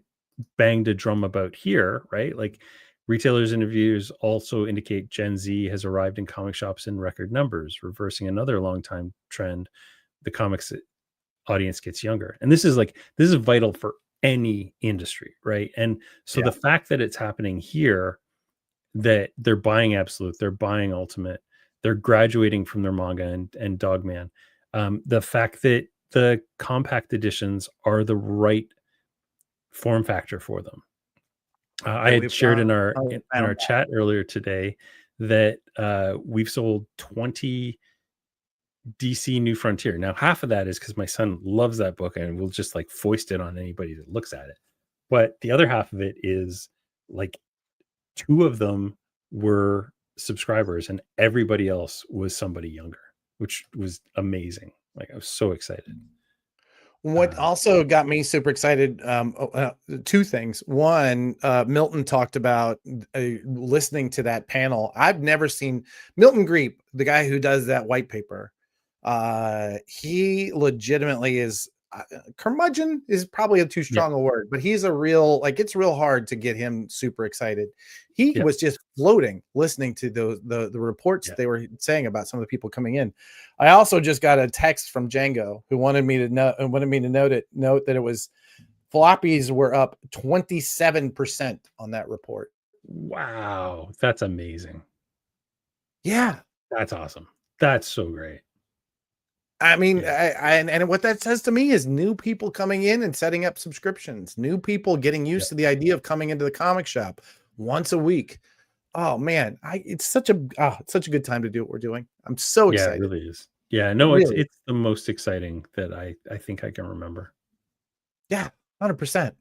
banged a drum about here, right? Like retailers interviews also indicate Gen Z has arrived in comic shops in record numbers, reversing another long time trend. The comics audience gets younger, and this is vital for any industry, right? And so the fact that it's happening here, that they're buying Absolute, they're buying Ultimate, they're graduating from their manga and Dogman, the fact that the compact editions are the right form factor for them. I had shared in our chat earlier today that we've sold 20 DC New Frontier. Now, half of that is because my son loves that book and will just like foist it on anybody that looks at it. But the other half of it is like 2 of them were subscribers and everybody else was somebody younger, which was amazing. Like I was so excited. What also got me super excited, 2 things. One, Milton talked about listening to that panel. I've never seen Milton Greep, the guy who does that white paper. He legitimately is curmudgeon is probably a too strong a word, but he's a real, it's real hard to get him super excited. He was just floating listening to the reports they were saying about some of the people coming in. I also just got a text from Django who wanted me to note that it was floppies were up 27% on that report. Wow, that's amazing. Yeah, that's awesome. That's so great. I mean, and what that says to me is new people coming in and setting up subscriptions, new people getting used to the idea of coming into the comic shop once a week. Oh man, it's such a good time to do what we're doing. I'm so excited. Yeah, it really is. Yeah, no, really. It's the most exciting that I think I can remember. Yeah, 100%.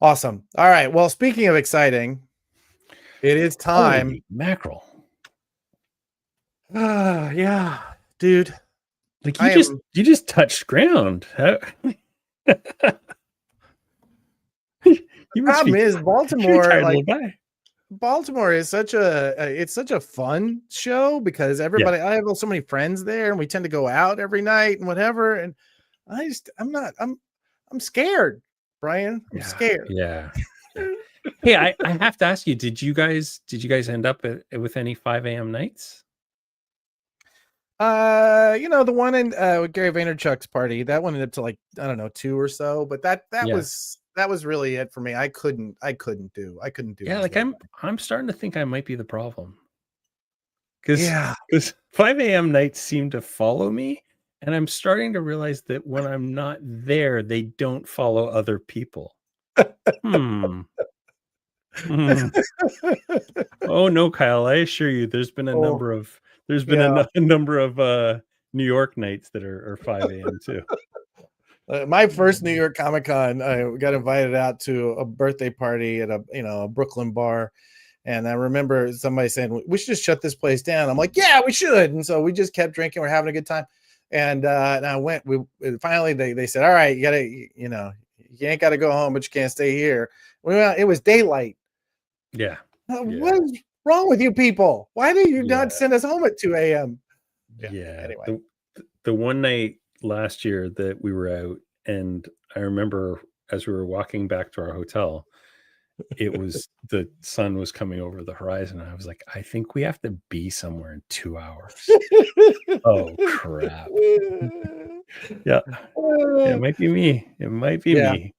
Awesome. All right. Well, speaking of exciting, it is time. Holy mackerel. Yeah, dude. Like you just touched ground. You must problem be is you're a Baltimore, tired like little guy. Baltimore is such it's such a fun show because everybody, I have so many friends there and we tend to go out every night and whatever. And I'm scared, Brian. I'm scared. Yeah. Hey, I have to ask you, did you guys end up with any 5 a.m. nights? The one in Gary Vaynerchuk's party, that one ended up to like, I don't know, 2 or so, but that was really it for me. I couldn't do. Yeah, like I'm starting to think I might be the problem. Because 5 a.m. nights seem to follow me, and I'm starting to realize that when I'm not there, they don't follow other people. Oh no, Kyle! I assure you, there's been a number of a number of New York nights that are 5 a.m. too. My first New York Comic Con, I got invited out to a birthday party at a Brooklyn bar. And I remember somebody saying, we should just shut this place down. I'm like, yeah, we should. And so we just kept drinking. We're having a good time. And I went, finally, they said, all right, you ain't got to go home, but you can't stay here. We went out, it was daylight. Yeah. What is wrong with you people? Why do you not send us home at 2 a.m.? Yeah. Anyway. The one night last year that we were out, and I remember as we were walking back to our hotel, it was the sun was coming over the horizon. And I was like, I think we have to be somewhere in 2 hours. Oh crap. Yeah. It might be me. It might be me.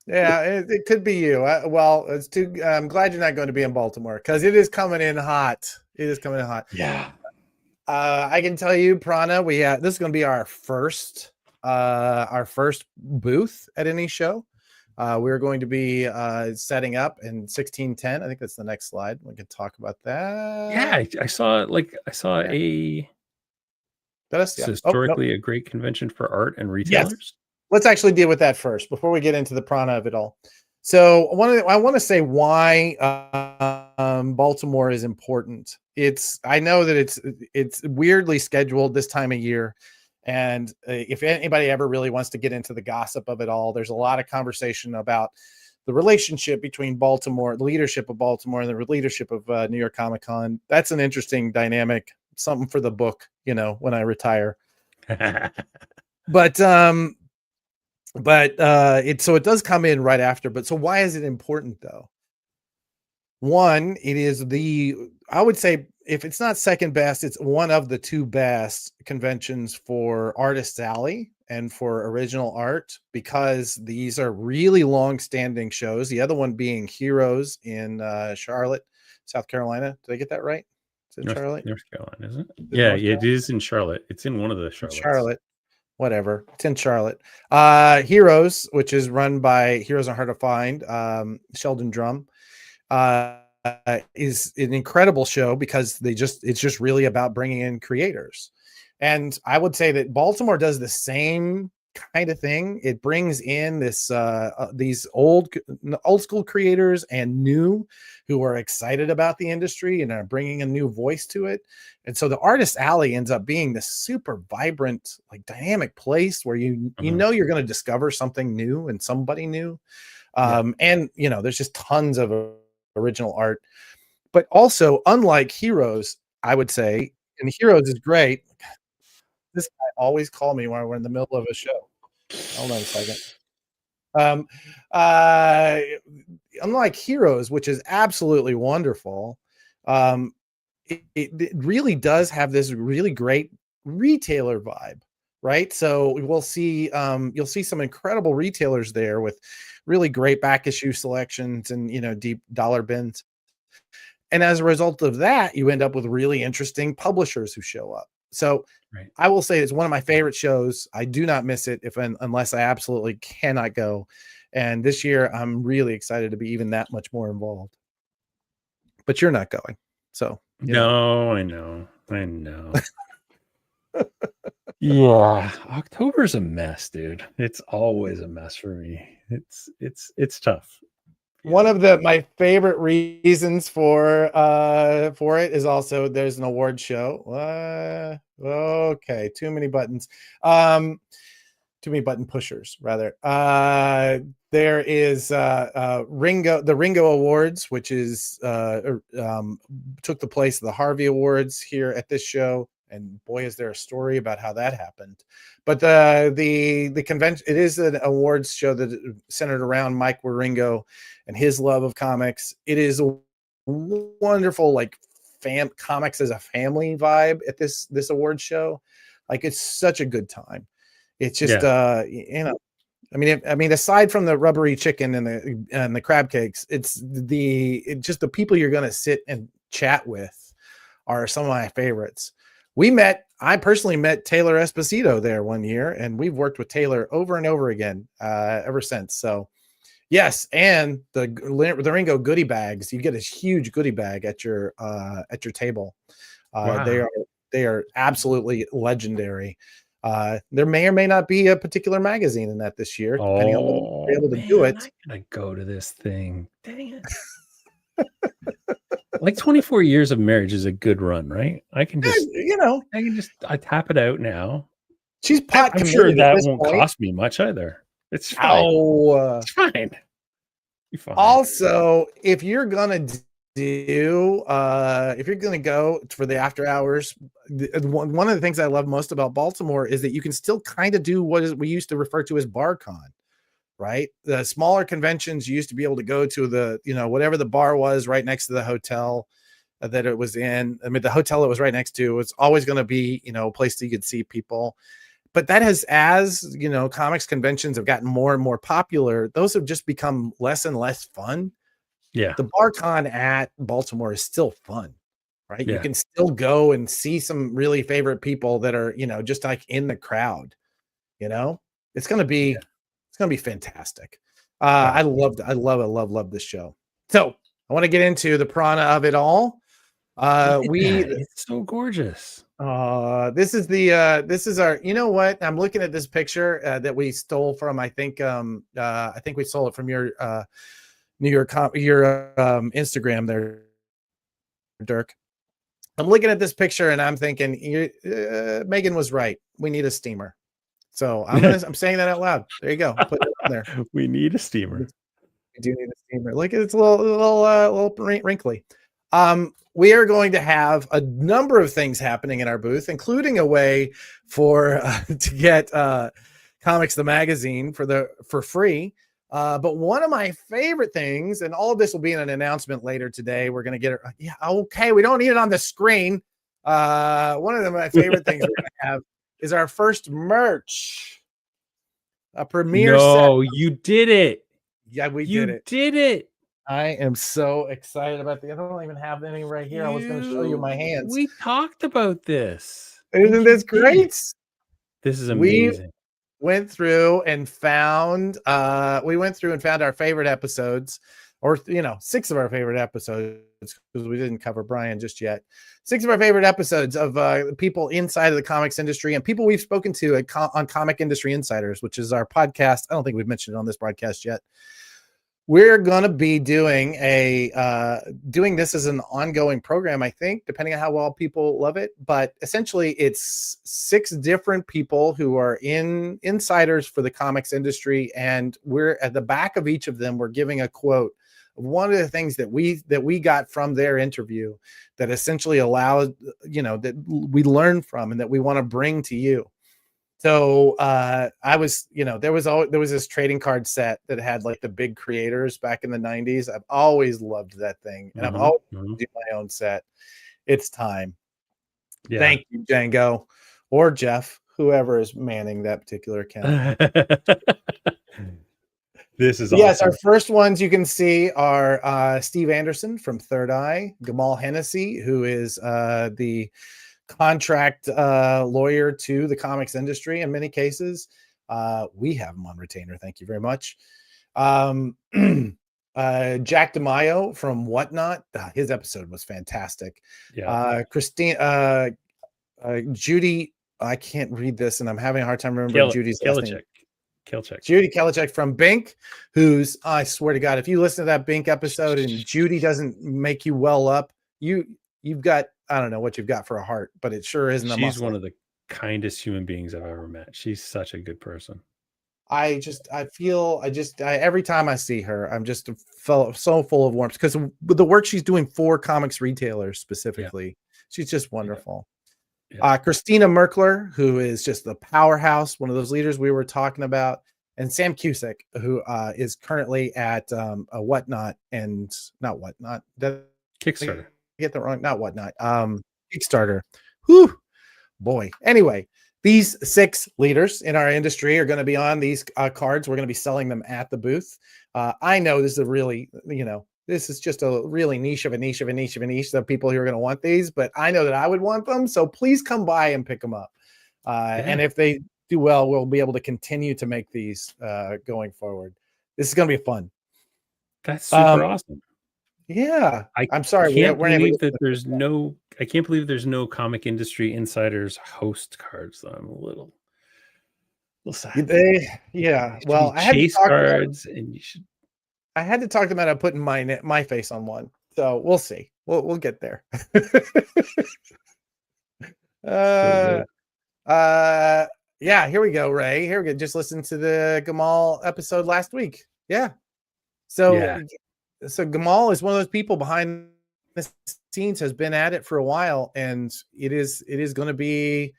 Yeah, it could be you. I'm glad you're not going to be in Baltimore because it is coming in hot. It is coming in hot. Yeah. I can tell you, Prana, this is going to be our first booth at any show. We're going to be setting up in 1610. I think that's the next slide. We can talk about that. Yeah, I saw that's historically a great convention for art and retailers. Yes. Let's actually deal with that first before we get into the Prana of it all. So I want to say why Baltimore is important. I know that it's weirdly scheduled this time of year. And if anybody ever really wants to get into the gossip of it all, there's a lot of conversation about the relationship between Baltimore, the leadership of Baltimore, and the leadership of New York Comic Con. That's an interesting dynamic, something for the book, when I retire. But it does come in right after. But so why is it important though? One, it is I would say if it's not second best, it's one of the 2 best conventions for Artists Alley and for original art, because these are really long-standing shows. The other one being Heroes in Charlotte, South Carolina. Did I get that right? It's in Charlotte? North Carolina, isn't it? Yeah, it is in Charlotte. It's in one of the Charlottes. Charlotte. Whatever. It's in Charlotte. Heroes, which is run by Heroes Are Hard to Find, Sheldon Drum. Is an incredible show because it's just really about bringing in creators. And I would say that Baltimore does the same kind of thing. It brings in these old school creators and new who are excited about the industry and are bringing a new voice to it. And so the Artist Alley ends up being this super vibrant, like dynamic place where you you're going to discover something new and somebody new. And there's just tons of original art. But also, unlike Heroes, I would say, and Heroes is great. This guy always called me when we're in the middle of a show. Hold on a second. Unlike Heroes, which is absolutely wonderful, it really does have this really great retailer vibe, right? So we'll see, you'll see some incredible retailers there with really great back issue selections and deep dollar bins. And as a result of that, you end up with really interesting publishers who show up. So I will say it's one of my favorite shows. I do not miss it unless I absolutely cannot go. And this year, I'm really excited to be even that much more involved. But you're not going. So no, I know. Yeah, October's a mess, dude. It's always a mess for me. It's tough. One of my favorite reasons for it is also there's an award show. Okay, too many buttons. too many button pushers, rather. There is the Ringo Awards, which is took the place of the Harvey Awards here at this show. And boy, is there a story about how that happened. But the convention, it is an awards show that centered around Mike Wieringo and his love of comics. It is a wonderful, like, comics as a family vibe at this awards show. Like, it's such a good time. It's just you know, I mean, aside from the rubbery chicken and the crab cakes, it's just the people you're going to sit and chat with are some of my favorites. I personally met Taylor Esposito there one year, and we've worked with Taylor over and over again ever since. So yes, and the Ringo goodie bags, you get a huge goodie bag at your table. Wow. They are absolutely legendary. There may or may not be a particular magazine in that this year, depending on whether you're able to do it. I gotta go to this thing. Dang it. Like 24 years of marriage is a good run, right? I can just, I tap it out now. She's pot. I'm sure that won't cost me much either. It's fine. It's fine. You're fine. Also, if you're gonna go for the after hours, one of the things I love most about Baltimore is that you can still kind of do what we used to refer to as BarCon. Right? The smaller conventions, you used to be able to go to whatever the bar was right next to the hotel that it was in. I mean, the hotel it was right next to was always going to be, a place that you could see people. But that has, as comics conventions have gotten more and more popular, those have just become less and less fun. Yeah. The BarCon at Baltimore is still fun, right? Yeah. You can still go and see some really favorite people that are, just like in the crowd. It's going to be. It's going to be fantastic. I love this show. So I want to get into the prana of it all. It's so gorgeous. This is our, you know what? I'm looking at this picture that we stole from, I think we stole it from your Instagram there, Dirk. I'm looking at this picture and I'm thinking, Megan was right. We need a steamer. So I'm saying that out loud. There you go. Put it on there. We need a steamer. We do need a steamer. Look, it's a little wrinkly. We are going to have a number of things happening in our booth, including a way to get Comics the Magazine for free. But one of my favorite things, and all of this will be in an announcement later today. We're going to get it. Yeah, okay. We don't need it on the screen. One of my favorite things we're going to have is our first merch, a premiere. No, you did it. Yeah, we did it. You did it. I am so excited about I don't even have any right here. I was going to show you my hands. We talked about this. Isn't this great? This is amazing. We went through and found our favorite episodes, or 6 of our favorite episodes, because we didn't cover Brian just yet. 6 of our favorite episodes of people inside of the comics industry and people we've spoken to on Comic Industry Insiders, which is our podcast. I don't think we've mentioned it on this broadcast yet. We're going to be doing doing this as an ongoing program, I think, depending on how well people love it. But essentially, it's 6 different people who are insiders for the comics industry, and we're at the back of each of them. We're giving a quote of one of the things that we got from their interview that essentially allowed, that we learned from and that we want to bring to you. So there was this trading card set that had like the big creators back in the 90s. I've always loved that thing, and I've always do my own set. It's time. Yeah. Thank you, Django, or Jeff, whoever is manning that particular account. This is yes. awesome. Our first ones you can see are Steve Anderson from Third Eye, Gamal Hennessy, who is the contract lawyer to the comics industry in many cases. We have him on retainer. Thank you very much. Jack DeMaio from Whatnot. His episode was fantastic. Yeah. Christine, Judy. I can't read this, and I'm having a hard time remembering Judy's last name. Judy Kelichek from Bink, who's, I swear to God, if you listen to that Bink episode and Judy doesn't make you well up, you've got, I don't know what you've got for a heart, but it sure isn't a muscle. She's one of the kindest human beings I've ever met. She's such a good person. every time I see her, I'm just so full of warmth because the work she's doing for comics retailers specifically, she's just wonderful. Christina Merkler, who is just the powerhouse, one of those leaders we were talking about, and Sam Cusick, who is currently at a Whatnot and not Whatnot. Kickstarter. Get the wrong, not Whatnot. Kickstarter. Whew, boy. Anyway, these 6 leaders in our industry are going to be on these cards. We're going to be selling them at the booth. I know this is a really, this is just a really niche of a niche of a niche of a niche of people who are going to want these, but I know that I would want them. So please come by and pick them up. And if they do well, we'll be able to continue to make these going forward. This is going to be fun. That's super awesome. Yeah. I'm sorry. I can't believe there's no Comic Industry Insiders host cards. Though. I'm a little sad. Well, I had chase cards and you should. I had to talk to them about putting my face on one, so we'll see. We'll get there. Yeah, here we go, Ray. Here we go. Just listen to the Gamal episode last week. Yeah. So Gamal is one of those people behind the scenes, has been at it for a while, and it is going to be.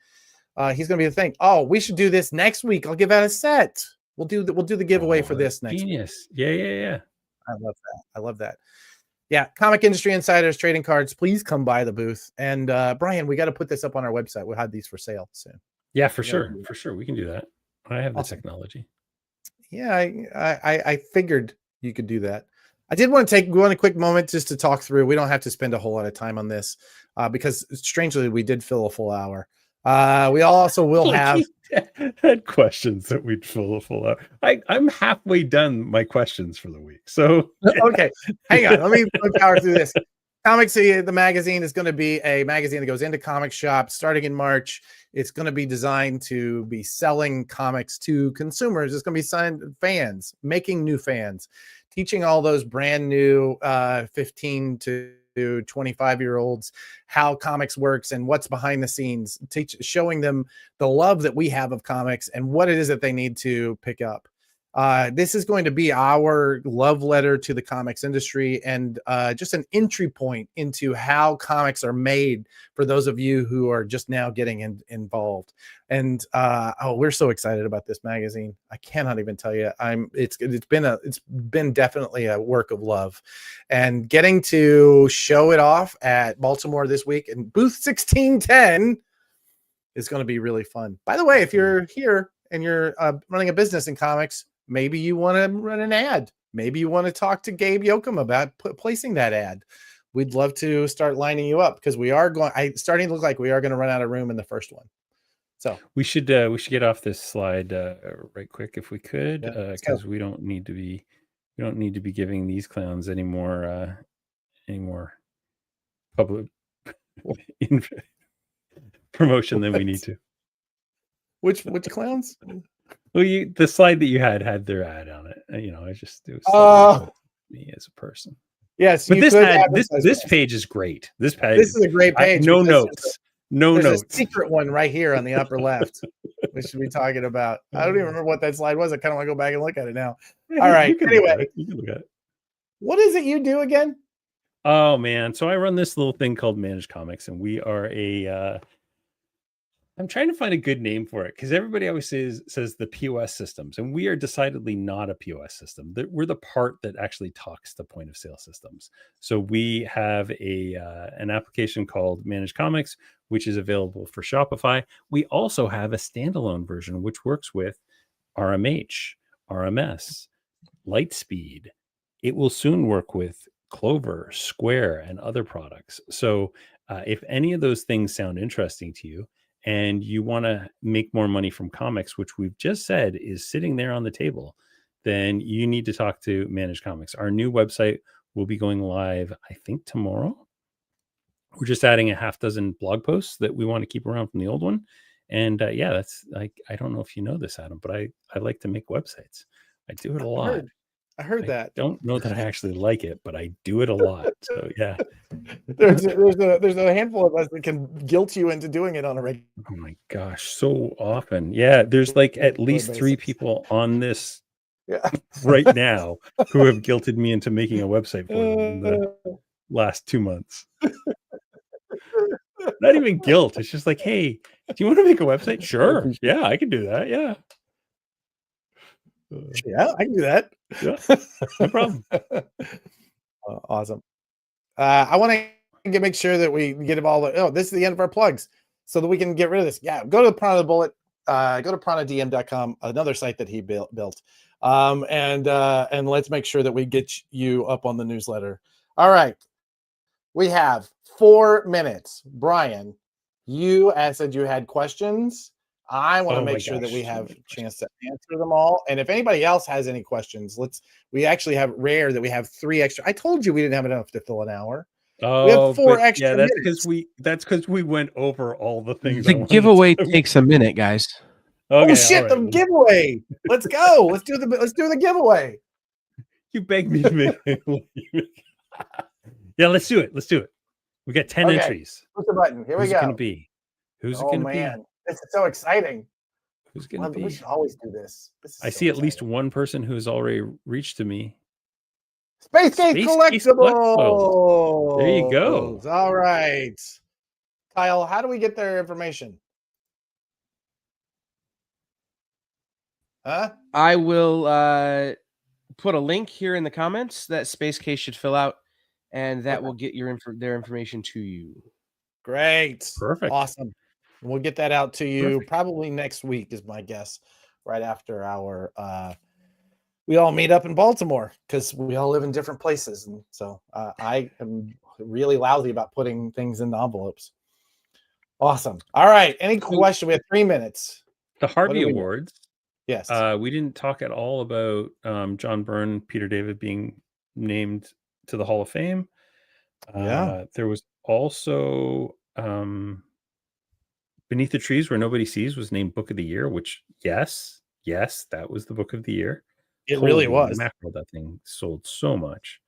He's going to be the thing. Oh, we should do this next week. I'll give out a set. We'll do the giveaway for this next genius. week. Yeah. I love that. Yeah, Comic Industry Insiders trading cards. Please come by the booth. And Brian, we got to put this up on our website. We'll have these for sale soon. Yeah, for sure. We can do that. I have the technology. Yeah, I figured you could do that. I did want to take a quick moment just to talk through. We don't have to spend a whole lot of time on this because strangely we did fill a full hour. We also will have had questions that we'd fill a full hour. I'm halfway done my questions for the week. So okay, hang on. Let me power through this. Comics, the magazine is going to be a magazine that goes into comic shops starting in March. It's going to be designed to be selling comics to consumers. It's going to be signed fans, making new fans, teaching all those brand new 15 to 25-year-olds how comics works and what's behind the scenes, showing them the love that we have of comics and what it is that they need to pick up. This is going to be our love letter to the comics industry and just an entry point into how comics are made for those of you who are just now getting involved. And we're so excited about this magazine. I cannot even tell you. It's been definitely a work of love, and getting to show it off at Baltimore this week in booth 1610 is going to be really fun. By the way, if you're here and you're running a business in comics, maybe you want to run an ad. Maybe you want to talk to Gabe Yoakum about placing that ad. We'd love to start lining you up because we are starting to look like we are going to run out of room in the first one. So we should get off this slide right quick if we could, because we don't need to be giving these clowns any more public promotion than we need to. Which clowns? Well, the slide that you had their ad on it. It was me as a person. Yes, but this page is great. This is a great page. No notes. There's a secret one right here on the upper left. We should be talking about. I don't even remember what that slide was. I kind of want to go back and look at it now. All right. Anyway, you can look at it. What is it you do again? Oh man, so I run this little thing called Managed Comics, and we are I'm trying to find a good name for it because everybody always says the POS systems, and we are decidedly not a POS system. We're the part that actually talks to point of sale systems. So we have an application called Managed Comics, which is available for Shopify. We also have a standalone version which works with RMH, RMS, Lightspeed. It will soon work with Clover, Square, and other products. So if any of those things sound interesting to you, and you want to make more money from comics, which we've just said is sitting there on the table, then you need to talk to Managed Comics. Our new website will be going live, I think, tomorrow. We're just adding a half dozen blog posts that we want to keep around from the old one. And that's like, I don't know if you know this, Adam, but I like to make websites. I do it a lot. I heard I that. don't know that I actually like it, but I do it a lot. So yeah. There's a handful of us that can guilt you into doing it on a regular. Oh my gosh, so often. Yeah, there's like at least 3 basis. people on this Yeah. right now who have guilted me into making a website for them in the last 2 months. Not even guilt. It's just like, hey, do you want to make a website? Sure. Yeah, I can do that. Yeah. Yeah, I can do that. Yeah, no problem. Awesome. I want to make sure that we get them all. This is the end of our plugs, so that we can get rid of this. Yeah, go to the Prana Bullet. Go to pranadm.com, another site that he built. And let's make sure that we get you up on the newsletter. All right. We have 4 minutes. Brian, you said you had questions. I want to make sure that we have a chance to answer them all. And if anybody else has any questions, we actually have rare that we have 3 extra. I told you we didn't have enough to fill an hour. Oh, we have 4 extra. Yeah, that's because we went over all the things. The giveaway takes a minute, guys. Okay, oh shit, the giveaway. Let's go. Let's do the giveaway. You begged me to make it. Yeah, let's do it. We got 10 entries. Push the button. Here we go. Who's it gonna be? Who's it gonna be? This is so exciting. Who's gonna be? We should always do this. I see at least one person who's already reached to me. Space Case Collectibles. There you go. All right. Kyle, how do we get their information? Huh? I will put a link here in the comments that Space Case should fill out, and that will get their information to you. Great. Perfect. Awesome. We'll get that out to you probably next week is my guess, right after our we all meet up in Baltimore because we all live in different places. And so I am really lousy about putting things in the envelopes. Awesome. All right. Any question? We have 3 minutes. The Harvey Awards. Yes. We didn't talk at all about John Byrne, Peter David being named to the Hall of Fame. There was also Beneath the Trees Where Nobody Sees was named Book of the Year, which yes, that was the Book of the Year. It really was. Mackerel, that thing sold so much.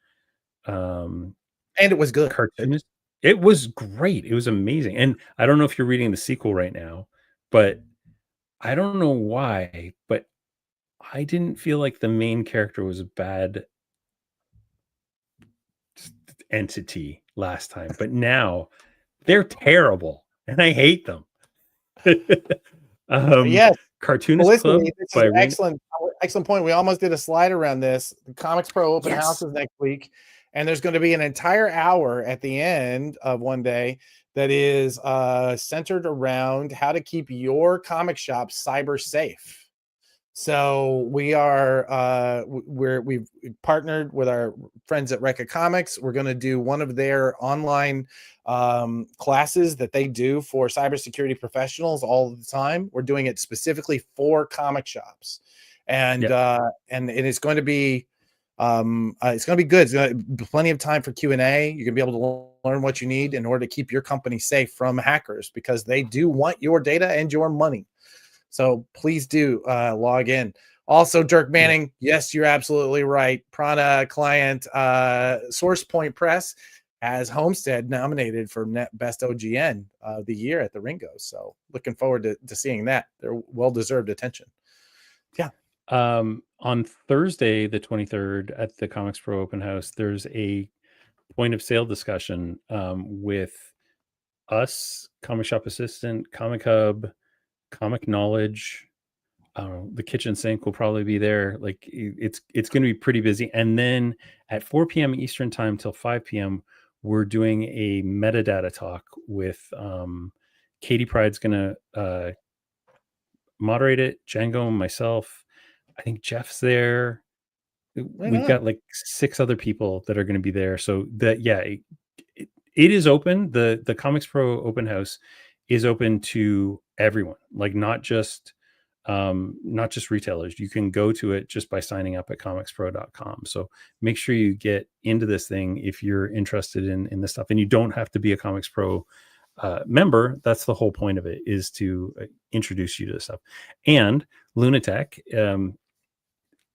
And it was good. Cartoonist. It was great. It was amazing. And I don't know if you're reading the sequel right now, but I don't know why, but I didn't feel like the main character was a bad entity last time. But now they're terrible and I hate them. Yes. Cartoonist Club. This is an excellent point. We almost did a slide around this. The Comics Pro open house is next week, and there's going to be an entire hour at the end of one day that is centered around how to keep your comic shop cyber safe. So we've partnered with our friends at Recca Comics. We're going to do one of their online classes that they do for cybersecurity professionals all the time. We're doing it specifically for comic shops, and it's going to be good. It's going to be plenty of time for Q&A. You're going to be able to learn what you need in order to keep your company safe from hackers, because they do want your data and your money. So please do log in. Also, Dirk Manning, yes, you're absolutely right. Prana client SourcePoint Press has Homestead nominated for Best OGN of the year at the Ringo. So looking forward to seeing that. They're well-deserved attention. Yeah. On Thursday, the 23rd, at the Comics Pro Open House, there's a point of sale discussion with us, Comic Shop Assistant, Comic Hub, Comic Knowledge. The kitchen sink will probably be there. Like it's going to be pretty busy. And then at 4 p.m. Eastern time till 5 p.m., we're doing a metadata talk with Katie Pride's going to moderate it. Django, myself. I think Jeff's there. We've got like 6 other people that are going to be there. So that it is open. The Comics Pro Open House is open to everyone, like not just retailers. You can go to it just by signing up at comicspro.com. So make sure you get into this thing if you're interested in this stuff, and you don't have to be a Comics Pro member. That's the whole point of it, is to introduce you to this stuff. And Lunatech,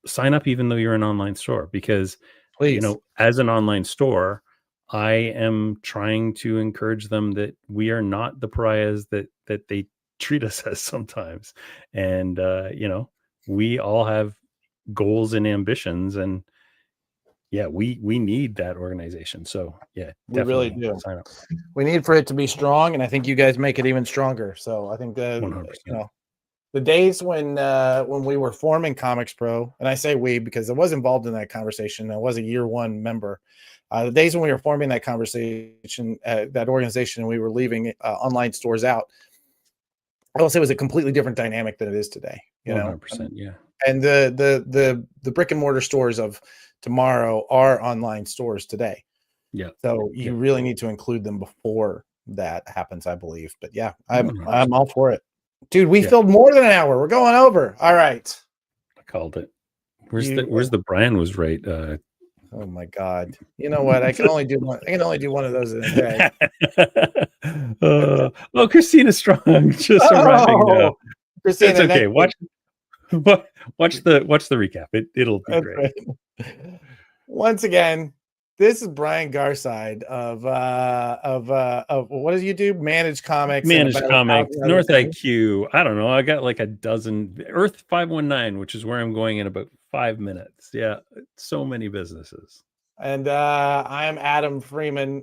sign up even though you're an online store, because Please. as an online store, I am trying to encourage them that we are not the pariahs that they treat us as sometimes. And we all have goals and ambitions, and we need that organization. So we really do. Sign up. We need for it to be strong, and I think you guys make it even stronger. So I think 100%. The days when we were forming Comics Pro, and I say we because I was involved in that conversation. I was a year one member. The days when we were forming that conversation, that organization, and we were leaving online stores out, I will say it was a completely different dynamic than it is today. 100%, yeah. And the brick and mortar stores of tomorrow are online stores today. Yeah. So you really need to include them before that happens, I believe. But yeah, I'm all for it. Dude, we filled more than an hour. We're going over. All right. I called it. Where's the Brian was right. Oh my God. You know what? I can only do one of those in a day. Christina Strong just arriving now. Christina, it's okay. Watch the recap. It'll be great. Right. Once again, this is Brian Garside of what do you do? Managed Comics. North IQ. I don't know. I got like a dozen. Earth 519, which is where I'm going in about 5 minutes. Yeah, so many businesses. And I'm Adam Freeman,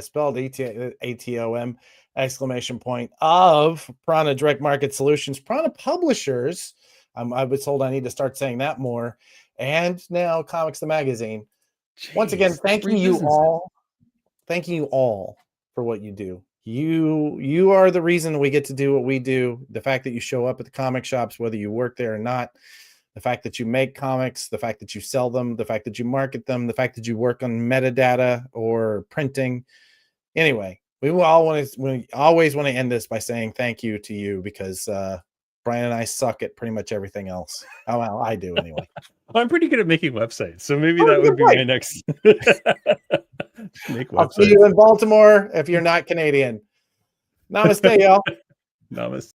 spelled ATOM exclamation point, of Prana Direct Market Solutions, Prana Publishers. I was told I need to start saying that more. And now Comics the Magazine. Jeez, once again, thanking you all for what you do. You are the reason we get to do what we do. The fact that you show up at the comic shops, whether you work there or not, the fact that you make comics, the fact that you sell them, the fact that you market them, the fact that you work on metadata or printing. Anyway, we always want to end this by saying thank you to you, because Brian and I suck at pretty much everything else. Oh, well, I do anyway. Well, I'm pretty good at making websites, so maybe that would be my next. Make websites. I'll see you in Baltimore if you're not Canadian. Namaste, y'all. Namaste.